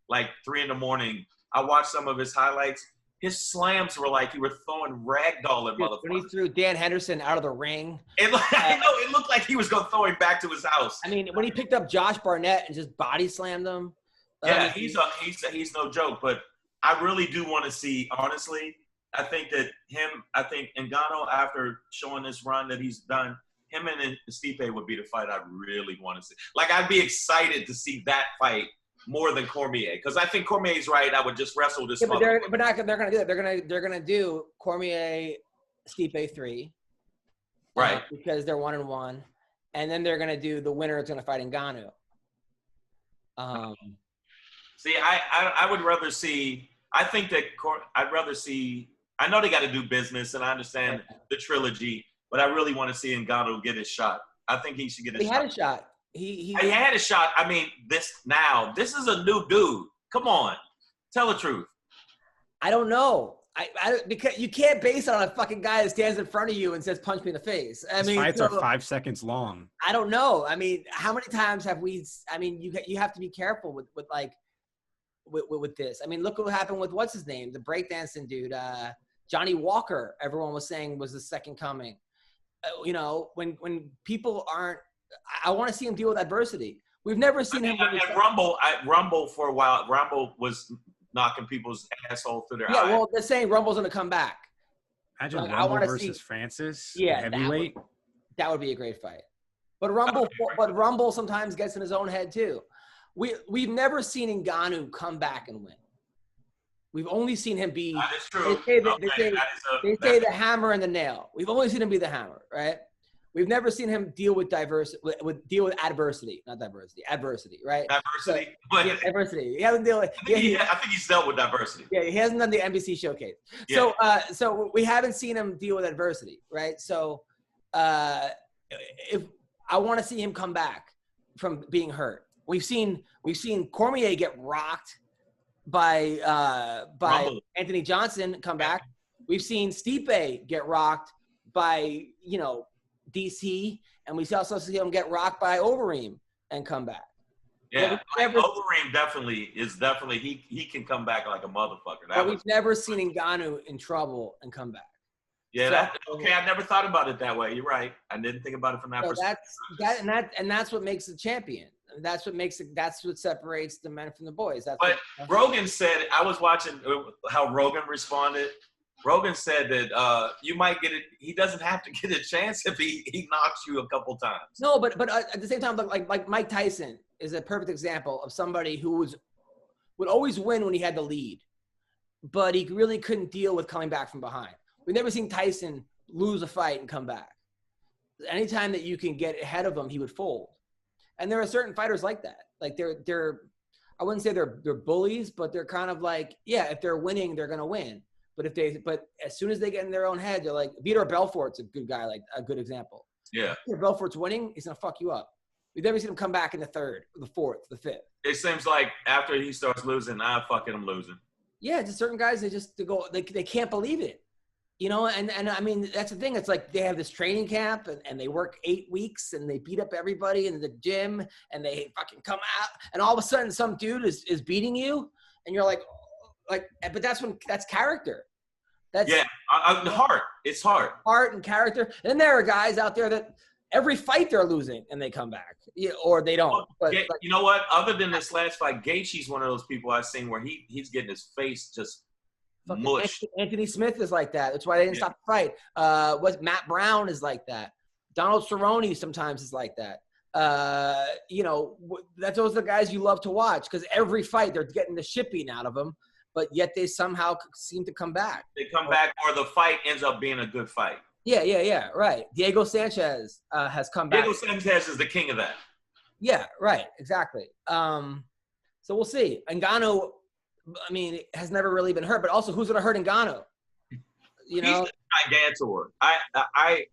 like 3 a.m. I watched some of his highlights. His slams were like he were throwing ragdoll at motherfuckers. When he threw Dan Henderson out of the ring. It looked like he was going to throw him back to his house. I mean, when he picked up Josh Barnett and just body slammed him. Yeah, he's no joke. But I really do want to see, honestly, I think Ngannou, after showing this run that he's done, him and Stipe would be the fight I really want to see. Like, I'd be excited to see that fight more than Cormier, because I think Cormier's right. I would just wrestle this. Yeah, but they're going to do that. They're going to do Cormier, Stipe 3, right? Because they're 1-1, and then they're going to do the winner is going to fight Ngannou. See, I would rather see. I think that I'd rather see. I know they got to do business, and I understand the trilogy, but I really want to see Ngannou get his shot. I think he should get his shot. He had a shot. He had a shot. I mean, this is a new dude. Come on, tell the truth. I don't know. Because you can't base it on a fucking guy that stands in front of you and says, "Punch me in the face." I mean, fights are 5 seconds long. I don't know. I mean, how many times have we? I mean, you have to be careful with this. I mean, look what happened with what's his name, the breakdancing dude, Johnny Walker. Everyone was saying was the second coming. You know, when people aren't, I want to see him deal with adversity. We've never seen him. At Rumble for a while. Rumble was knocking people's asshole through their eye. Yeah, well, they're saying Rumble's going to come back. Imagine Rumble versus Francis. Yeah, heavyweight. That would be a great fight. But Rumble sometimes gets in his own head too. We've never seen Ngannou come back and win. We've only seen him be. That is true. They say the hammer and the nail. We've only seen him be the hammer, right? We've never seen him deal with adversity, not diversity, adversity, right? Diversity, adversity. He hasn't dealt with. I think he's dealt with diversity. Yeah, he hasn't done the NBC showcase. Yeah. So we haven't seen him deal with adversity, right? So, if I want to see him come back from being hurt, we've seen Cormier get rocked by Anthony Johnson come back. We've seen Stipe get rocked by DC, and we also see him get rocked by Overeem and come back. Yeah, Overeem definitely he can come back like a motherfucker. We've never seen Ngannou in trouble and come back. Yeah, I never thought about it that way. You're right. I didn't think about it from that perspective. That's what makes a champion. That's what separates the men from the boys. Rogan said, I was watching how Rogan responded. Rogan said that you might get it. He doesn't have to get a chance if he knocks you a couple times. No, but at the same time, like Mike Tyson is a perfect example of somebody who would always win when he had the lead, but he really couldn't deal with coming back from behind. We've never seen Tyson lose a fight and come back. Anytime that you can get ahead of him, he would fold. And there are certain fighters like that. Like they're I wouldn't say they're bullies, but they're kind of like, yeah, if they're winning, they're gonna win. But as soon as they get in their own head, they're like, Vitor Belfort's a good guy, like a good example. Yeah. If Belfort's winning, he's gonna fuck you up. We've never seen him come back in the third, the fourth, the fifth. It seems like after he starts losing, I'm losing. Yeah, just certain guys, they can't believe it. And I mean, that's the thing. It's like they have this training camp and they work 8 weeks and they beat up everybody in the gym and they fucking come out and all of a sudden some dude is beating you and you're like, but that's character. That's heart. It's heart. Heart and character. And there are guys out there that every fight they're losing and they come back, or they don't. But you know what? Other than this last fight, Gaethje's one of those people I've seen where he's getting his face just mush. Anthony Smith is like that. That's why they didn't stop the fight. Matt Brown is like that. Donald Cerrone sometimes is like that. Those are the guys you love to watch because every fight they're getting the shit beaten out of them, but yet they somehow seem to come back. They come back, or the fight ends up being a good fight. Yeah, right. Diego Sanchez has come back. Diego Sanchez is the king of that. Yeah, right, exactly. So we'll see. Ngannou, I mean, has never really been hurt, but also who's going to hurt Ngannou? He's a gigantor. I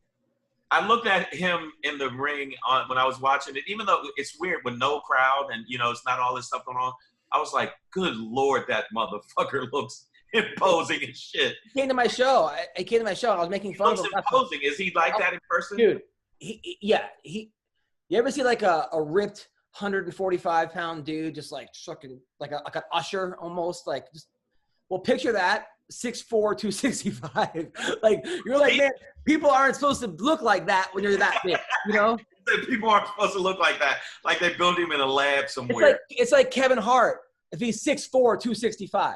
looked at him in the ring when I was watching it, even though it's weird with no crowd and, it's not all this stuff going on. I was like, good Lord, that motherfucker looks imposing as shit. He came to my show. I was making fun of him. Imposing. Is he like that in person? Dude, you ever see like a ripped 145-pound dude just like fucking like an usher almost, like just, well, picture that 6'4", 265. Like you're like, man, people aren't supposed to look like that when you're that big, People aren't supposed to look like that. Like they built him in a lab somewhere. It's like Kevin Hart if he's 6'4", 265.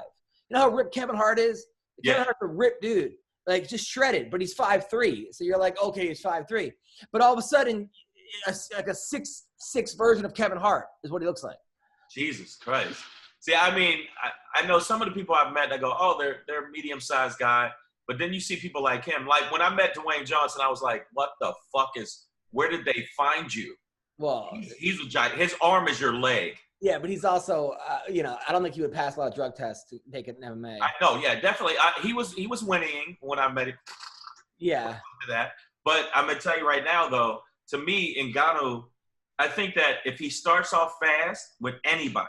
You know how ripped Kevin Hart is? Yeah. Kevin Hart's a ripped dude, like just shredded, but he's 5'3". So you're like, okay, he's 5'3". But all of a sudden, like a 6'6" version of Kevin Hart is what he looks like. Jesus Christ. See, I mean, I know some of the people I've met that go, oh, they're a medium-sized guy. But then you see people like him. Like when I met Dwayne Johnson, I was like, what the fuck where did they find you? Well, he's a giant. His arm is your leg. Yeah, but he's also, I don't think he would pass a lot of drug tests to take it in MMA. I know, yeah, definitely. He was winning when I met him. Yeah. That. But I'm going to tell you right now, though, to me, Ngannou, I think that if he starts off fast with anybody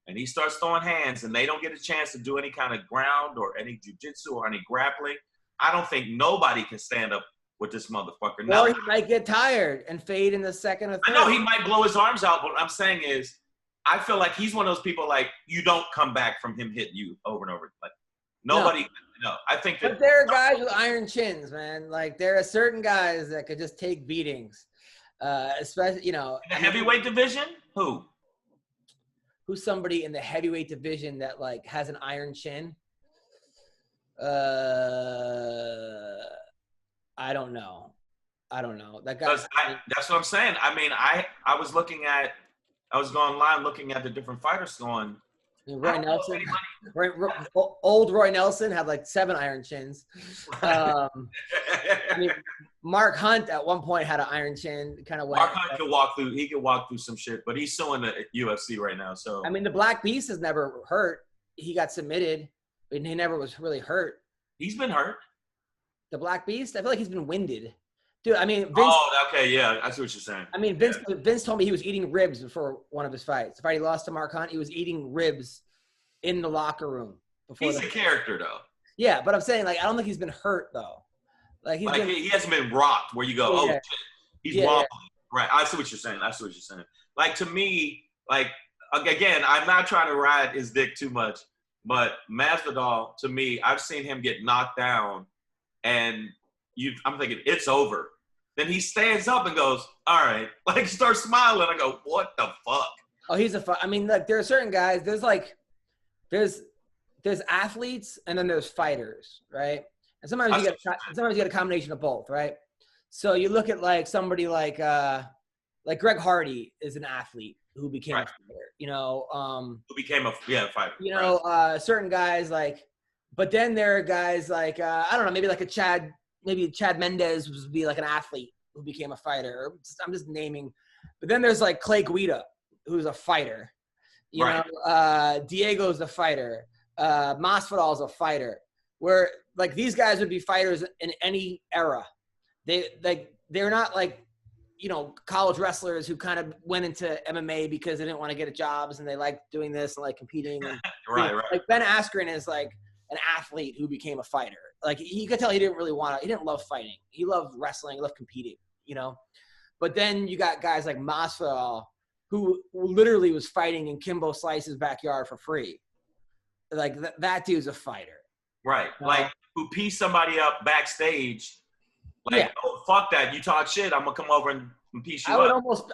and he starts throwing hands and they don't get a chance to do any kind of ground or any jiu-jitsu or any grappling, I don't think nobody can stand up with this motherfucker. Or he might get tired and fade in the second or third. I know he might blow his arms out, but what I'm saying is I feel like he's one of those people like you don't come back from him hitting you over and over. Like nobody, no. I think that. But there are guys with iron chins, man. Like there are certain guys that could just take beatings, especially in the heavyweight division. Who's somebody in the heavyweight division that like has an iron chin? I don't know. That guy. That's what I'm saying. I mean, I was going online looking at the different fighters going. Roy Nelson, old Roy Nelson had like 7 iron chins. I mean, Mark Hunt at one point had an iron chin. Kind of Mark Hunt could walk through. He could walk through some shit, but he's suing the UFC right now. So I mean, the Black Beast has never hurt. He got submitted, but he never was really hurt. He's been hurt. The Black Beast, I feel like he's been winded. Dude, I mean, Vince. Oh, okay, yeah, I see what you're saying. I mean, Vince told me he was eating ribs before one of his fights. The fight he lost to Mark Hunt, he was eating ribs in the locker room. He's a character, though. Yeah, but I'm saying, like, I don't think he's been hurt, though. Like, he hasn't been rocked where you go, oh, shit, he's wobbling. Right, I see what you're saying. Like, to me, like, again, I'm not trying to ride his dick too much, but Masvidal, to me, I've seen him get knocked down, and I'm thinking, it's over. Then he stands up and goes, all right. Like, starts smiling. I go, what the fuck? Oh, I mean, like, there are certain guys. There's athletes and then there's fighters, right? And sometimes you get a combination of both, right? So you look at, like, somebody like Greg Hardy is an athlete who became a fighter, who became a fighter. Certain guys, like, but then there are guys like, I don't know, maybe like maybe Chad Mendez would be like an athlete who became a fighter. I'm just naming. But then there's like Clay Guida, who's a fighter. Diego's a fighter. Masvidal's a fighter. Where like these guys would be fighters in any era. They're not like, college wrestlers who kind of went into MMA because they didn't want to get jobs and they like doing this and like competing. And, right. Like Ben Askren is like an athlete who became a fighter. Like you could tell he didn't love fighting. He loved wrestling, he loved competing, But then you got guys like Masvidal who literally was fighting in Kimbo Slice's backyard for free. Like that dude's a fighter. Right. Like who pieced somebody up backstage. Like, oh, fuck that. You talk shit, I'm gonna come over and piece you up.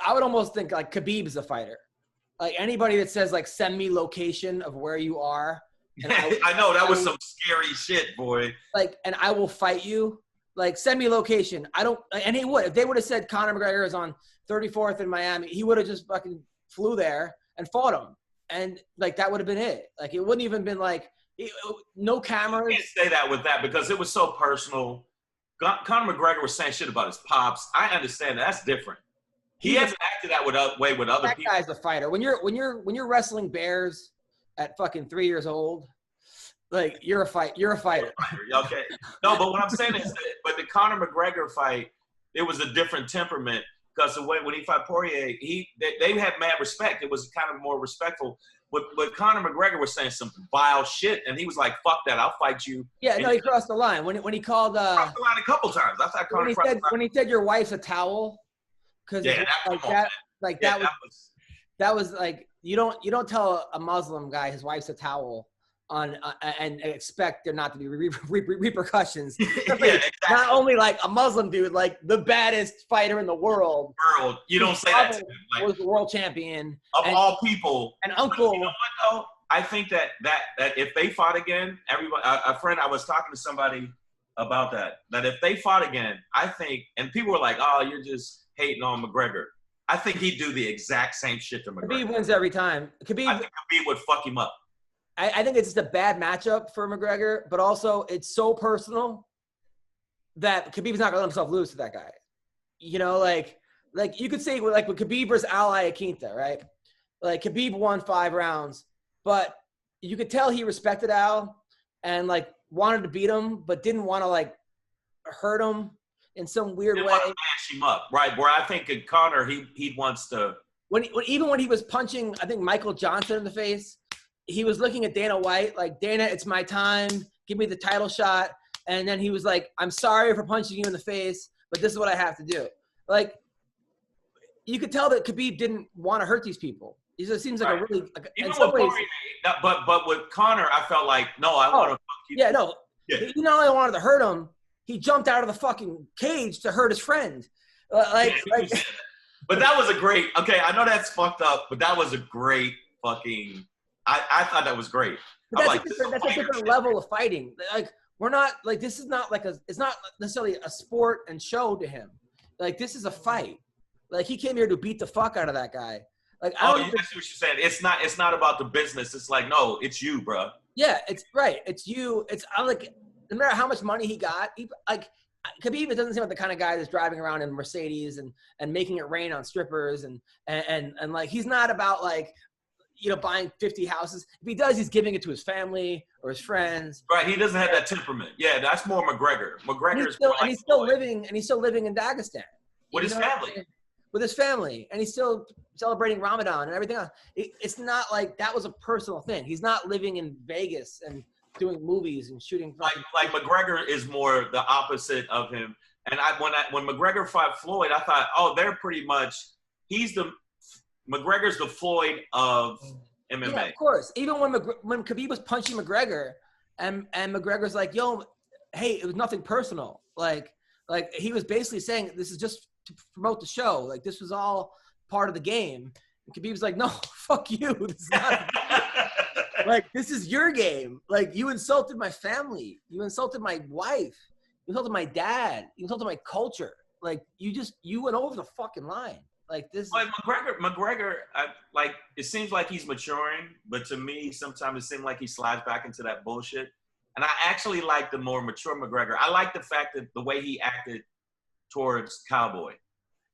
I would almost think like Khabib's a fighter. Like anybody that says like send me location of where you are. And I know that was some scary shit, boy. Like, and I will fight you. Like, send me location. And he would. If they would have said Conor McGregor is on 34th in Miami, he would have just fucking flew there and fought him. And like that would have been it. Like it wouldn't even been like no cameras. You can't say that with that because it was so personal. Conor McGregor was saying shit about his pops. I understand that's different. He hasn't acted that way with other people. That guy's a fighter. When you're wrestling bears at fucking 3 years old, like you're a fighter. Okay. No, but what I'm saying is but the Conor McGregor fight, it was a different temperament because when he fought Poirier, they had mad respect. It was kind of more respectful. But Conor McGregor was saying some vile shit, and he was like, "Fuck that! I'll fight you." Yeah, no, he crossed the line when he called. Crossed the line a couple times. That's how Conor when he said your wife's a towel, because that was like you don't tell a Muslim guy his wife's a towel and expect there not to be repercussions. Exactly. Not only like a Muslim dude, like the baddest fighter in the world. You don't say that to him. Like, was the world champion of all people. And uncle. You know what, though? I think that if they fought again, everybody, a friend, I was talking to somebody about that if they fought again, I think, and people were like, oh, you're just hating on McGregor. I think he'd do the exact same shit to McGregor. Khabib wins every time. I think Khabib would fuck him up. I think it's just a bad matchup for McGregor, but also it's so personal that Khabib's not going to let himself lose to that guy. You know, like you could say like with Khabib versus Al Iaquinta, right? Like Khabib won 5 rounds, but you could tell he respected Al and like wanted to beat him, but didn't want to like hurt him in some weird way. Want to mash him up, right? Where I think in Conor, he wants to. Even when he was punching, I think Michael Johnson in the face, he was looking at Dana White like, Dana, it's my time. Give me the title shot. And then he was like, I'm sorry for punching you in the face, but this is what I have to do. Like, you could tell that Khabib didn't want to hurt these people. It just seems like a really like, even with Corey, but with Conor, I felt like, no, I want to fuck you. Yeah, no. Yeah. He not only wanted to hurt him, he jumped out of the fucking cage to hurt his friend. But that was a great. Okay, I know that's fucked up, but that was a great fucking. I thought that was great. But that's a different level of fighting. Like, we're not like, this is not like it's not necessarily a sport and show to him. Like, this is a fight. Like, he came here to beat the fuck out of that guy. Like, I see what you're saying. It's not about the business. It's like, no, it's you, bro. Yeah, it's right. It's you. I'm like, no matter how much money he got, Khabib doesn't seem like the kind of guy that's driving around in Mercedes and making it rain on strippers and like, he's not about like, you know, buying 50 houses. If he does, he's giving it to his family or his friends. Right. He doesn't have that temperament. Yeah, that's more McGregor. He's still living in Dagestan. With his family. With his family. And he's still celebrating Ramadan and everything else. It's not like that was a personal thing. He's not living in Vegas and doing movies and shooting. Like McGregor is more the opposite of him. And when McGregor fought Floyd, I thought, oh, they're pretty much, McGregor's the Floyd of MMA. Yeah, of course. Even when Khabib was punching McGregor, and McGregor's like, "Yo, hey, it was nothing personal." Like he was basically saying, "This is just to promote the show. Like, this was all part of the game." And Khabib's like, "No, fuck you. This is not like, this is your game. Like, you insulted my family. You insulted my wife. You insulted my dad. You insulted my culture. Like, you went over the fucking line." Like this. But McGregor, like, it seems like he's maturing, but to me, sometimes it seems like he slides back into that bullshit. And I actually like the more mature McGregor. I like the fact that the way he acted towards Cowboy.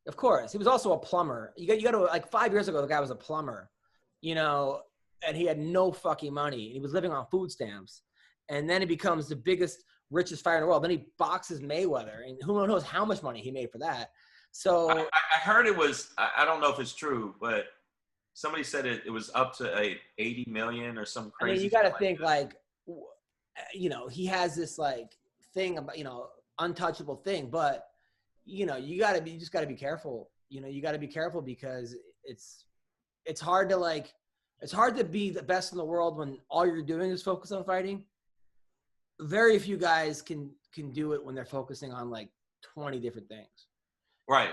Of course, he was also a plumber. You got to, like, 5 years ago, the guy was a plumber, you know, and he had no fucking money. He was living on food stamps, and then he becomes the biggest, richest fighter in the world. Then he boxes Mayweather, and who knows how much money he made for that. So I heard it was, I don't know if it's true, but somebody said it was up to 80 million or some crazy. I mean, you got to think like, you know, he has this like thing about, you know, untouchable thing, but you know, you just got to be careful. You know, you got to be careful because it's hard to be the best in the world when all you're doing is focus on fighting. Very few guys can do it when they're focusing on like 20 different things. Right.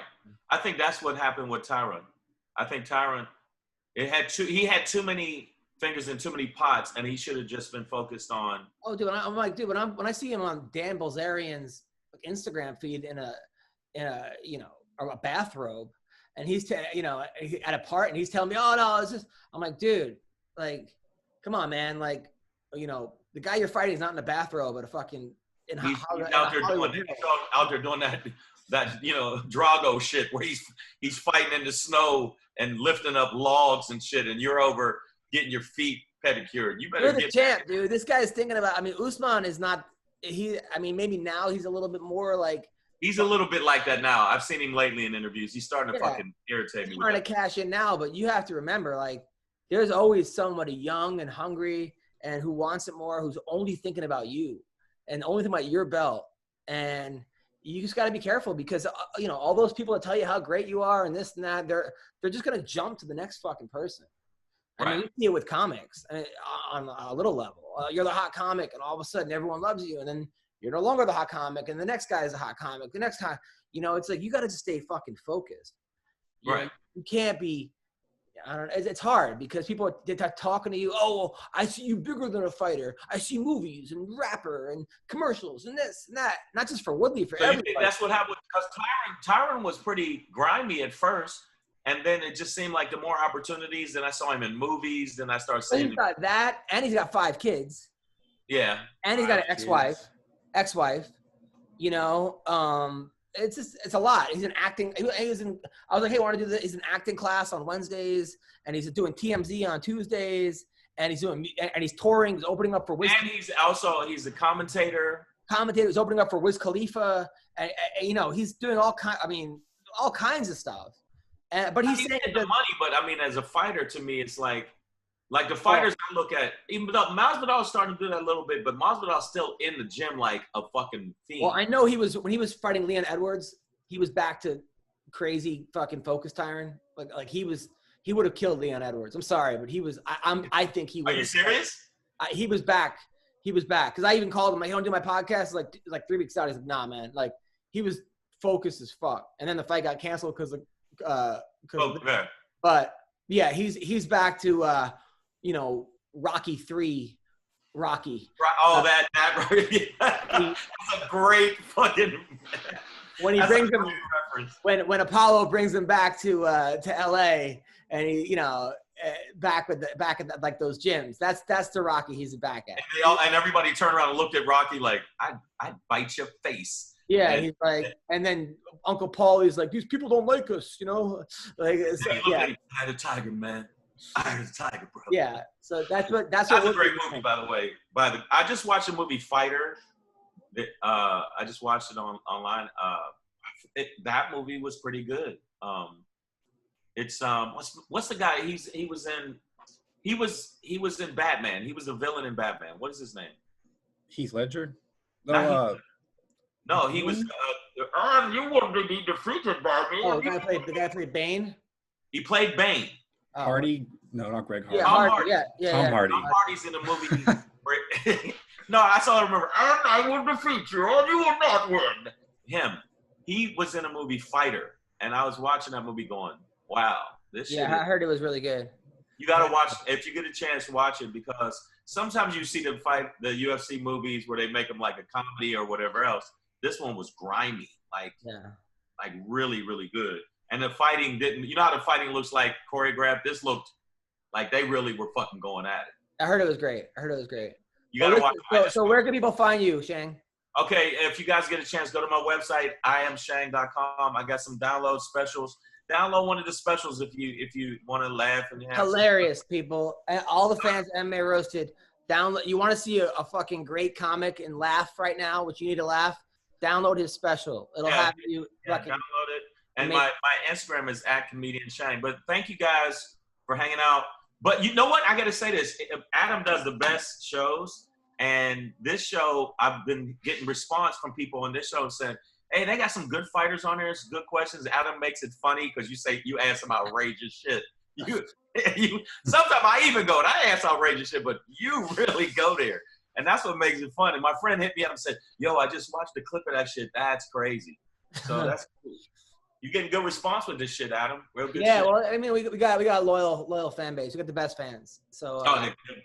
I think that's what happened with Tyron. I think Tyron, he had too many fingers in too many pots, and he should have just been focused on. Oh, dude, I'm like, dude, when I see him on Dan Bilzerian's Instagram feed in a you know, a bathrobe, and he's you know, at a part, and he's telling me, oh no, it's just, I'm like, dude, like, come on, man, like, you know, the guy you're fighting is not in a bathrobe at a fucking. He's out there doing that, you know, Drago shit where he's fighting in the snow and lifting up logs and shit, and you're over getting your feet pedicured. You better get the champ, dude. This guy's thinking about. I mean, Usman is not. I mean, maybe now he's a little bit more like. He's a little bit like that now. I've seen him lately in interviews. He's starting to fucking irritate me. He's trying to cash in now, but you have to remember, like, there's always somebody young and hungry and who wants it more, who's only thinking about you and only thinking about your belt. And you just got to be careful because, you know, all those people that tell you how great you are and this and that, they're just going to jump to the next fucking person. Right. I mean, you see it with comics on a little level. You're the hot comic, and all of a sudden everyone loves you, and then you're no longer the hot comic, and the next guy is a hot comic. The next time, you know, it's like you got to just stay fucking focused. Right. You can't be. I don't know. It's hard because people they're talking to you. Oh, I see you bigger than a fighter. I see movies and rapper and commercials and this and that. Not just for Woodley, for everybody. That's what happened because Tyron was pretty grimy at first, and then it just seemed like the more opportunities. Then I saw him in movies. Then I started seeing. He's got that, and he's got 5 kids. Yeah. And he's got an ex-wife. You know, it's a lot. He's an acting. I was like, hey, want to do this? He's an acting class on Wednesdays, and he's doing TMZ on Tuesdays, and he's touring. He's opening up for Wiz. And he's a commentator. He's opening up for Wiz Khalifa, and you know, he's doing all kinds of stuff. But he's saying the money. But I mean, as a fighter, to me, it's like the fighters I look at, even though Masvidal is starting to do that a little bit, but Masvidal's still in the gym like a fucking fiend. Well, I know when he was fighting Leon Edwards, he was back to crazy fucking focus Tyron. Like he would have killed Leon Edwards. I'm sorry, but he was. I think he was. Are you serious? He was back. He was back because I even called him. I don't do my podcast like 3 weeks out. He's like, nah, man. Like he was focused as fuck. And then the fight got canceled because But yeah, he's back to. You know, Rocky 3, Rocky. Oh, that's a great fucking. When he brings him, when Apollo brings him back to LA, and he, you know, back at like those gyms. That's the Rocky he's back at. And everybody turned around and looked at Rocky like, I'd bite your face. Yeah, he's like, and then Uncle Paul, he's like, these people don't like us, you know, like, I had a tiger, man. I had a tiger, bro. Yeah, so that's a great movie, by the way. I just watched the movie Fighter. I just watched it online. That movie was pretty good. It's what's the guy? He was in Batman. He was a villain in Batman. What is his name? Heath Ledger. No, he was. You want to be defeated by me? Oh, the guy played Bane. He played Bane. Hardy? No, not Greg Hardy. Yeah, Tom Hardy. Tom Hardy. Tom Hardy's in the movie. No, that's all I remember. And I will defeat you, or you will not win. Him. He was in a movie Fighter, and I was watching that movie going, wow, this shit. Yeah, I heard it was really good. You got to watch, if you get a chance, watch it, because sometimes you see them fight the UFC movies where they make them like a comedy or whatever else. This one was grimy, like really, really good. And the fighting didn't, you know how the fighting looks like choreographed? This looked like they really were fucking going at it. I heard it was great. You got to watch it. So where can people find you, Shang? Okay, if you guys get a chance, go to my website, iamshang.com. I got some download specials. Download one of the specials if you want to laugh and have hilarious, people. All the fans of MMA Roasted, download. You want to see a fucking great comic and laugh right now, which you need to laugh, download his special. It'll have you fucking download it. And my Instagram is @comedianshang. But thank you guys for hanging out. But you know what? I got to say this. Adam does the best shows. And this show, I've been getting response from people on this show saying, hey, they got some good fighters on there. Some good questions. Adam makes it funny because you ask some outrageous shit. Sometimes I even go, I ask outrageous shit, but you really go there. And that's what makes it fun. And my friend hit me up and said, yo, I just watched the clip of that shit. That's crazy. So that's cool. You getting good response with this shit, Adam. Real good shit. Well, I mean, we got a loyal fan base. We got the best fans. So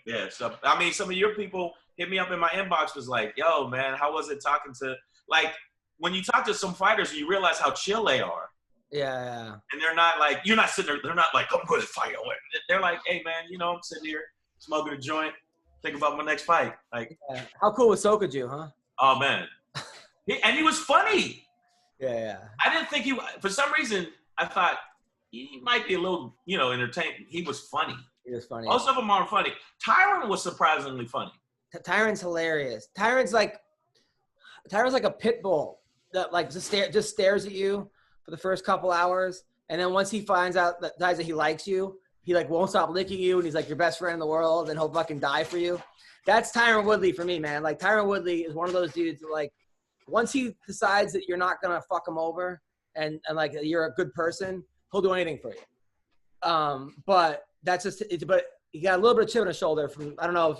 yeah. So I mean, some of your people hit me up in my inbox, was like, yo, man, how was it talking to, like, when you talk to some fighters, you realize how chill they are. Yeah. And they're not like, you're not sitting there, they're not like, I'm going to fight. They're like, hey, man, you know, I'm sitting here smoking a joint, thinking about my next fight. Like, how cool was Sokaju, huh? Oh, man. And he was funny. Yeah. I didn't think for some reason, I thought he might be a little, entertaining. He was funny. He was funny. Most of them aren't funny. Tyron was surprisingly funny. Tyron's hilarious. Tyron's like a pit bull that like just stares at you for the first couple hours, and then once he finds out that he likes you, he like won't stop licking you, and he's like your best friend in the world, and he'll fucking die for you. That's Tyron Woodley for me, man. Like Tyron Woodley is one of those dudes that, like, once he decides that you're not gonna fuck him over and like you're a good person, he'll do anything for you. But that's just but he got a little bit of chip on his shoulder from, I don't know.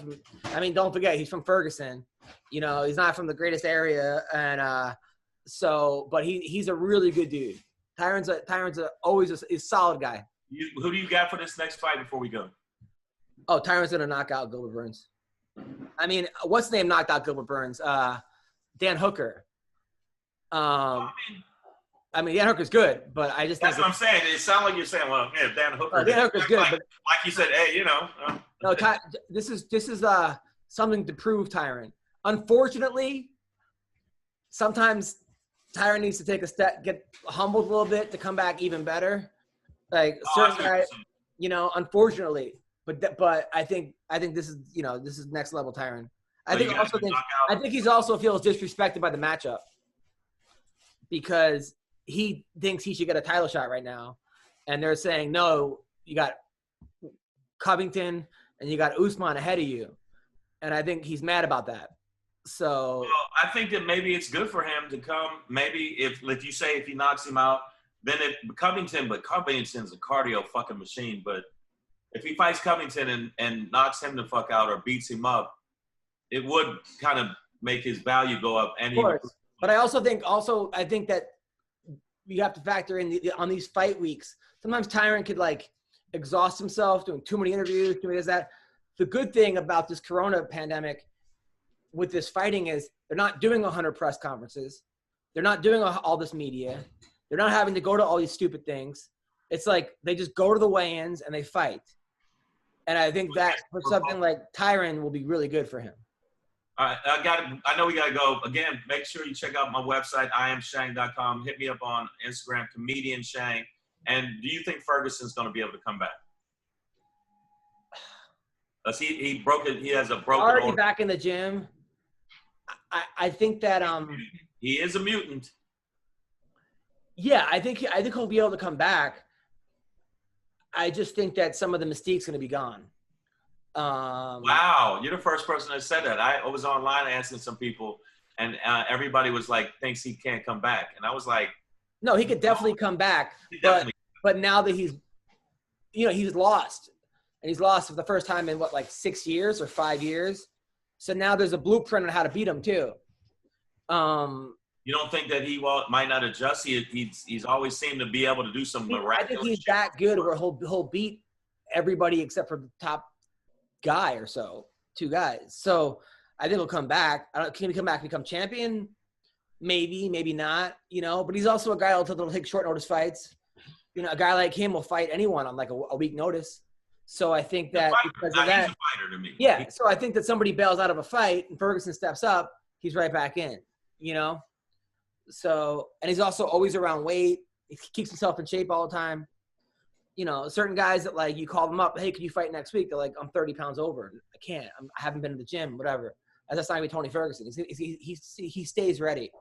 Don't forget, he's from Ferguson. He's not from the greatest area. And but he's a really good dude. Tyron's always a solid guy. Who do you got for this next fight before we go? Oh, Tyron's gonna knock out Gilbert Burns. I mean, what's the name knocked out Gilbert Burns? Dan Hooker. I mean, Dan Hooker's good, but I just that's what I'm saying. It sounds like you're saying, well, yeah, Dan Hooker. Dan Hooker's good, like, but like you said, hey, no, this is something to prove, Tyron. Unfortunately, sometimes Tyron needs to take a step, get humbled a little bit to come back even better. Like certain guys, unfortunately. But I think this is next level Tyron. I think he's also feels disrespected by the matchup because he thinks he should get a title shot right now, and they're saying no, you got Covington and you got Usman ahead of you, and I think he's mad about that. So I think that maybe it's good for him to come. Maybe if you say if he knocks him out, then Covington's a cardio fucking machine, but. If he fights Covington and knocks him the fuck out or beats him up, it would kind of make his value go up. And of course. But I think that you have to factor in on these fight weeks. Sometimes Tyron could exhaust himself doing too many interviews, doing this, that. The good thing about this Corona pandemic with this fighting is they're not doing 100 press conferences. They're not doing all this media. They're not having to go to all these stupid things. It's like they just go to the weigh-ins and they fight. And I think that for something like Tyron will be really good for him. All right, I know we gotta go. Again, make sure you check out my website, IamShang.com. Hit me up on Instagram, comedian Shang. And do you think Ferguson's gonna be able to come back? He broke it. He has a broken. Already order. Back in the gym. I think that he is a mutant. Yeah, I think he'll be able to come back. I just think that some of the mystique's going to be gone. Wow, you're the first person that said that. I was online asking some people, and everybody was like, thinks he can't come back. And I was like, no, he could definitely come back. But now that he's lost. And he's lost for the first time in 6 years or 5 years. So now there's a blueprint on how to beat him too. You don't think that he might not adjust? He's always seemed to be able to do some miraculous. I think he's that good where he'll beat everybody except for the top guy or so, 2 guys. So I think he'll come back. Can he come back and become champion? Maybe, maybe not. But he's also a guy that'll take short notice fights. A guy like him will fight anyone on a week notice. So I think that because of that, he's a fighter to me. Yeah. So I think that somebody bails out of a fight and Ferguson steps up, he's right back in. So, and he's also always around weight. He keeps himself in shape all the time. Certain guys that you call them up, hey, can you fight next week? They're like, I'm 30 pounds over. I can't. I haven't been to the gym, whatever. That's not gonna be Tony Ferguson. He stays ready.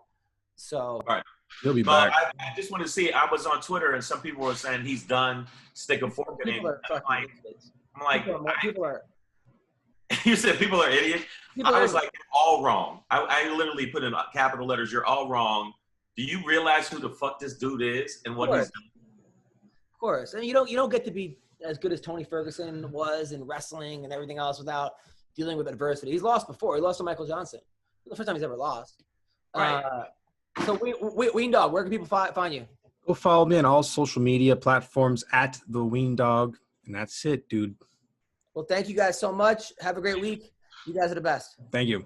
So all right. He'll be back. I just want to see. I was on Twitter and some people were saying he's done. Stick a fork in him. I'm like, people are. You said people are idiots? I was like, you're all wrong. I literally put in capital letters, you're all wrong. Do you realize who the fuck this dude is and what he's done? Of course. And you don't get to be as good as Tony Ferguson was in wrestling and everything else without dealing with adversity. He's lost before. He lost to Michael Johnson. The first time he's ever lost. Right. So Weendawg, where can people find you? Go follow me on all social media platforms at the Weendawg. And that's it, dude. Well, thank you guys so much. Have a great week. You guys are the best. Thank you.